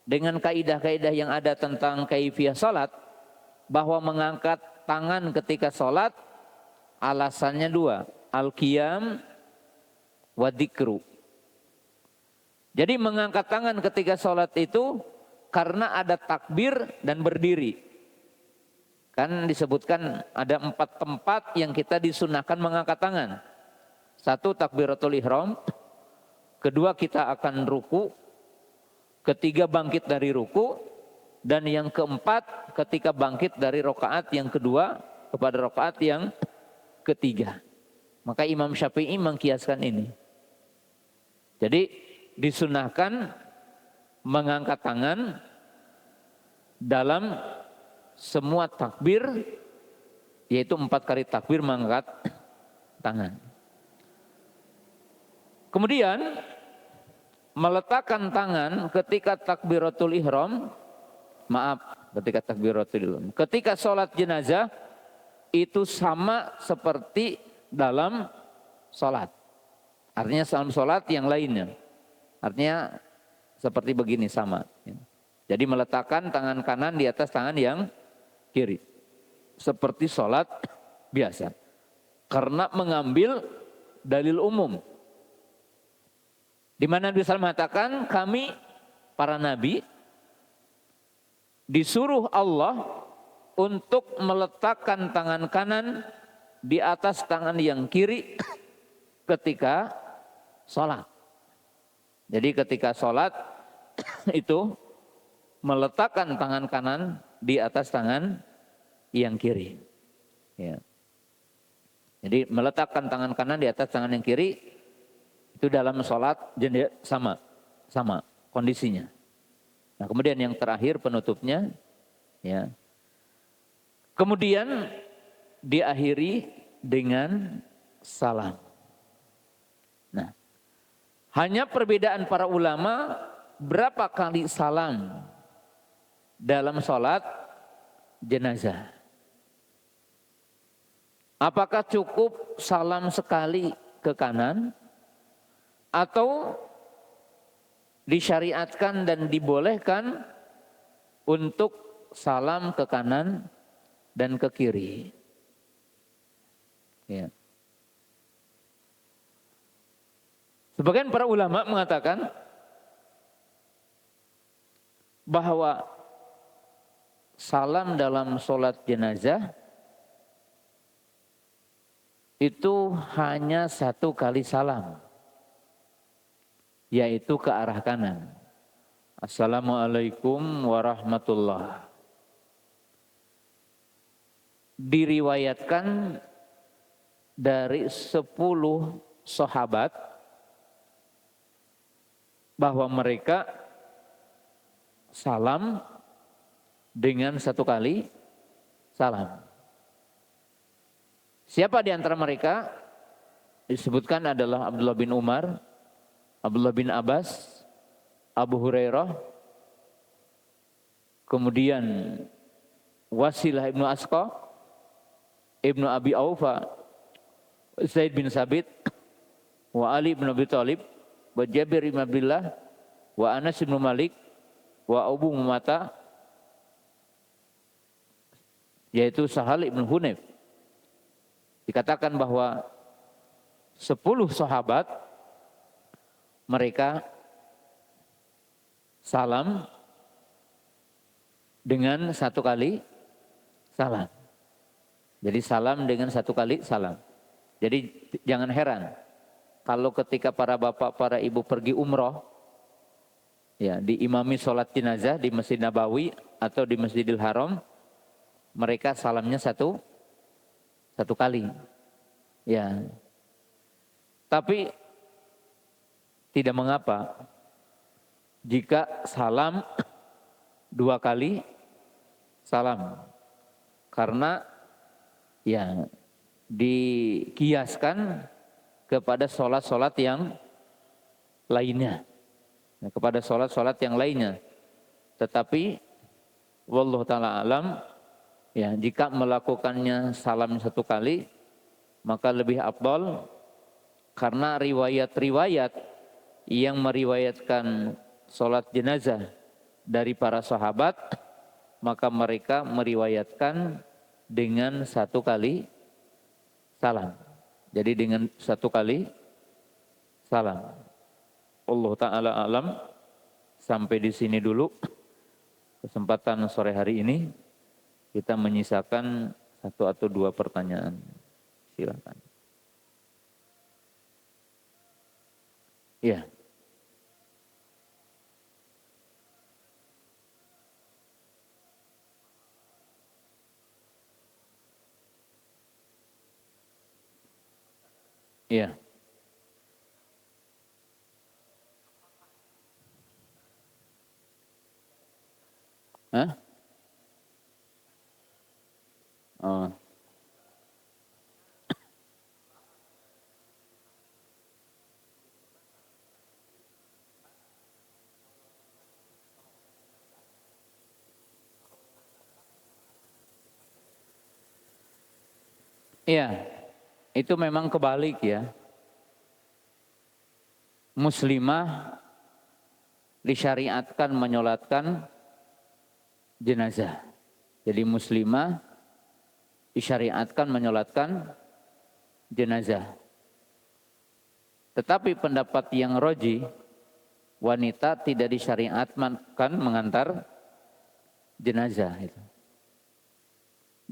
dengan kaidah-kaidah yang ada tentang kaifiyah sholat, bahwa mengangkat tangan ketika sholat alasannya dua, al-qiyam wa dzikru. Jadi mengangkat tangan ketika sholat itu karena ada takbir dan berdiri. Kan disebutkan ada 4 tempat yang kita disunahkan mengangkat tangan. 1 takbiratul ihram, kedua kita akan ruku, ketiga bangkit dari ruku, dan yang keempat ketika bangkit dari rakaat yang kedua kepada rakaat yang ketiga. Maka Imam Syafi'i mengkiaskan ini. Jadi disunahkan mengangkat tangan dalam semua takbir, yaitu 4 kali takbir mengangkat tangan. Kemudian meletakkan tangan ketika takbiratul ihram, ketika sholat jenazah itu sama seperti dalam sholat. Artinya dalam sholat yang lainnya. Artinya seperti begini sama. Jadi meletakkan tangan kanan di atas tangan yang kiri. Seperti sholat biasa. Karena mengambil dalil umum. Di mana Nabi SAW mengatakan kami para nabi disuruh Allah untuk meletakkan tangan kanan di atas tangan yang kiri ketika sholat. Jadi ketika sholat itu meletakkan tangan kanan di atas tangan yang kiri. Ya. Jadi meletakkan tangan kanan di atas tangan yang kiri itu dalam sholat sama kondisinya. Nah, kemudian yang terakhir penutupnya, ya. Kemudian diakhiri dengan salam. Nah, hanya perbedaan para ulama berapa kali salam dalam sholat jenazah. Apakah cukup salam sekali ke kanan atau disyariatkan dan dibolehkan untuk salam ke kanan dan ke kiri? Ya. Sebagian para ulama mengatakan bahwa salam dalam sholat jenazah itu hanya 1 kali salam, yaitu ke arah kanan. Assalamualaikum warahmatullah. Diriwayatkan dari 10 sahabat bahwa mereka salam dengan 1 kali salam. Siapa di antara mereka? Disebutkan adalah Abdullah bin Umar, Abdullah bin Abbas, Abu Hurairah, kemudian Wasilah ibnu Asqa, Ibnu Abi Aufa, Zaid bin Sabit, wa Ali bin Abi Thalib, wa Jabir bin Abdullah, wa Anas bin Malik, wa Abu Mumata, yaitu Sahal ibn Hunayf. Dikatakan bahwa 10 sahabat mereka salam dengan 1 kali salam. Jadi salam dengan 1 kali salam. Jadi jangan heran kalau ketika para bapak, para ibu pergi umroh, ya, diimami sholat jenazah di Masjid Nabawi atau di Masjidil Haram, mereka salamnya satu kali. Ya. Tapi tidak mengapa jika salam 2 kali salam. Karena ya dikiaskan kepada sholat-sholat yang lainnya. Kepada sholat-sholat yang lainnya. Tetapi wallahu ta'ala alam, ya, jika melakukannya salam 1 kali maka lebih afdal, karena riwayat-riwayat yang meriwayatkan sholat jenazah dari para sahabat, maka mereka meriwayatkan dengan satu kali salam. Jadi dengan satu kali salam. Allah Ta'ala alam. Sampai di sini dulu kesempatan sore hari ini. Kita menyisakan satu atau dua pertanyaan. Silakan. Ya. Iya. Hah? Oh. Iya. Itu memang kebalik ya. Muslimah disyariatkan menyolatkan jenazah. Jadi muslimah disyariatkan menyolatkan jenazah. Tetapi pendapat yang roji, wanita tidak disyariatkan mengantar jenazah.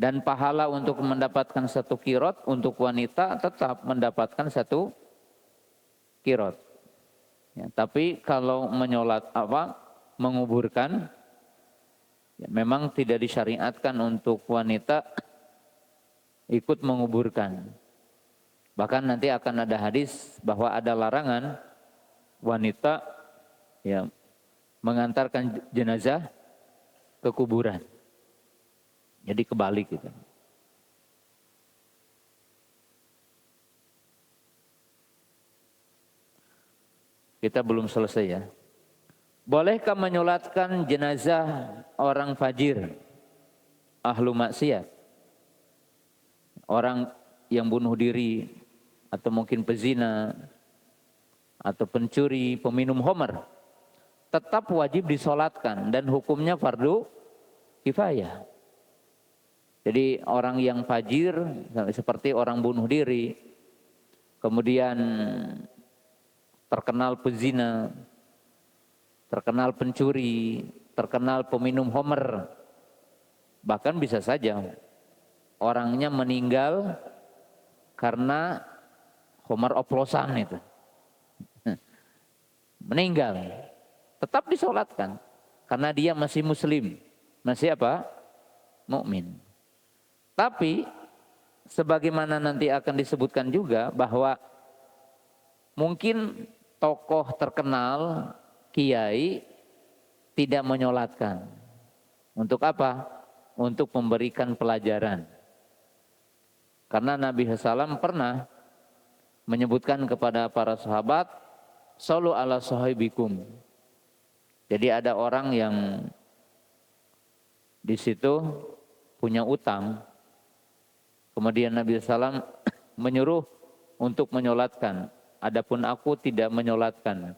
Dan pahala untuk mendapatkan satu kirot untuk wanita tetap mendapatkan satu kirot. Ya, tapi kalau menguburkan, ya, memang tidak disyariatkan untuk wanita ikut menguburkan. Bahkan nanti akan ada hadis bahwa ada larangan wanita ya mengantarkan jenazah ke kuburan. Jadi kebalik gitu. Kita belum selesai ya. Bolehkah menyolatkan jenazah orang fajir, ahlu maksiat, orang yang bunuh diri, atau mungkin pezina, atau pencuri, peminum homer, tetap wajib disolatkan dan hukumnya fardu kifayah. Jadi orang yang fajir seperti orang bunuh diri, kemudian terkenal pezina, terkenal pencuri, terkenal peminum homer, bahkan bisa saja orangnya meninggal karena homer oplosan itu. Meninggal, tetap disolatkan karena dia masih muslim, masih apa? Mukmin. Tapi sebagaimana nanti akan disebutkan juga bahwa mungkin tokoh terkenal, kiai tidak menyolatkan. Untuk apa? Untuk memberikan pelajaran. Karena Nabi SAW pernah menyebutkan kepada para sahabat, "Shollu ala sahibikum." Jadi ada orang yang di situ punya utang. Kemudian Nabi SAW menyuruh untuk menyolatkan. Adapun aku tidak menyolatkan.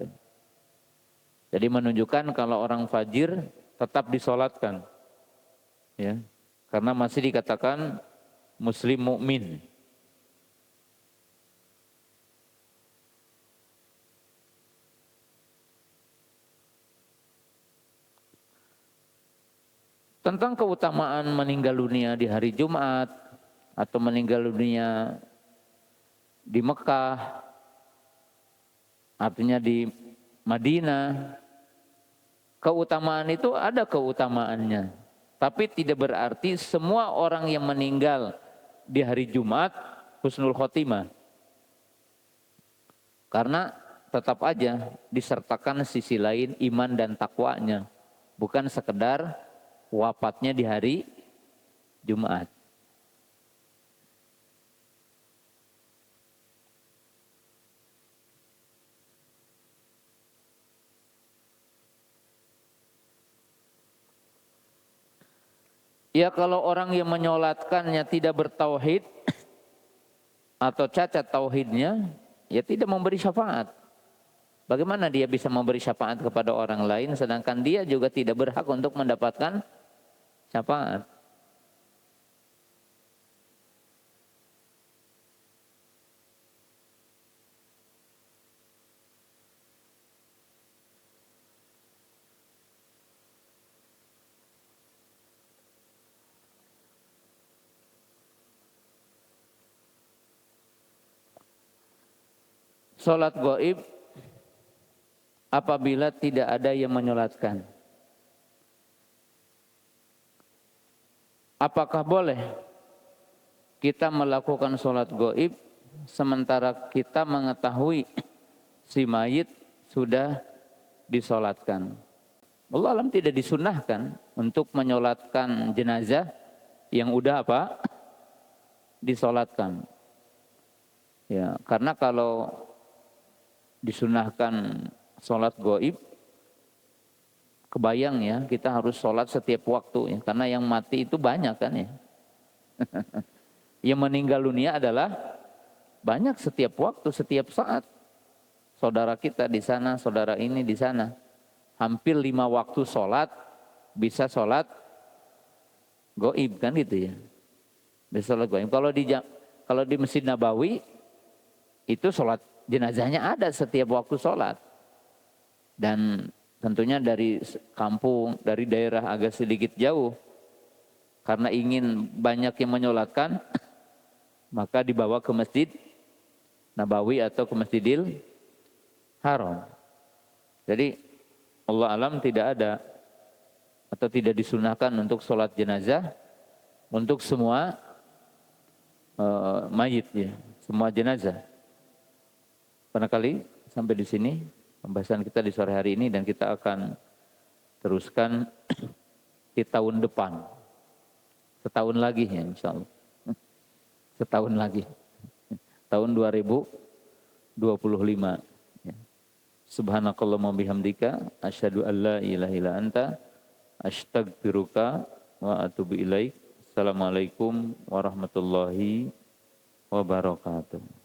Jadi menunjukkan kalau orang fajir tetap disolatkan. Ya, karena masih dikatakan muslim mukmin. Tentang keutamaan meninggal dunia di hari Jumat atau meninggal dunia di Mekah, artinya di Madinah, keutamaan itu ada keutamaannya. Tapi tidak berarti semua orang yang meninggal di hari Jumat husnul khotimah. Karena tetap aja disertakan sisi lain iman dan takwanya. Bukan sekedar wafatnya di hari Jumat. Ya kalau orang yang menyolatkannya tidak bertauhid atau cacat tauhidnya, ya tidak memberi syafaat. Bagaimana dia bisa memberi syafaat kepada orang lain sedangkan dia juga tidak berhak untuk mendapatkan syafaat? Salat gaib apabila tidak ada yang menyolatkan. Apakah boleh kita melakukan salat gaib sementara kita mengetahui si mayit sudah disolatkan? Allah alam tidak disunahkan untuk menyolatkan jenazah yang udah apa? Disolatkan. Ya, karena kalau disunahkan sholat gaib, kebayang ya kita harus sholat setiap waktu ya, karena yang mati itu banyak kan ya. Yang meninggal dunia adalah banyak setiap waktu, setiap saat. Saudara kita di sana, saudara ini di sana. Hampir 5 waktu sholat, bisa sholat gaib kan gitu ya. Bisa sholat gaib. Kalau di Masjid Nabawi itu sholat jenazahnya ada setiap waktu sholat. Dan tentunya dari kampung, dari daerah agak sedikit jauh. Karena ingin banyak yang menyolatkan, maka dibawa ke Masjid Nabawi atau ke Masjidil Haram. Jadi Allah alam tidak ada atau tidak disunahkan untuk sholat jenazah untuk semua mayit ya, semua jenazah. Barangkali sampai di sini pembahasan kita di sore hari ini dan kita akan teruskan di tahun depan. Setahun lagi ya insya Allah. Setahun lagi. Tahun 2025. Ya. Subhanakallahumma bihamdika asyhadu an la ilaha illa anta astaghfiruka wa atubu ilaik. Assalamualaikum warahmatullahi wabarakatuh.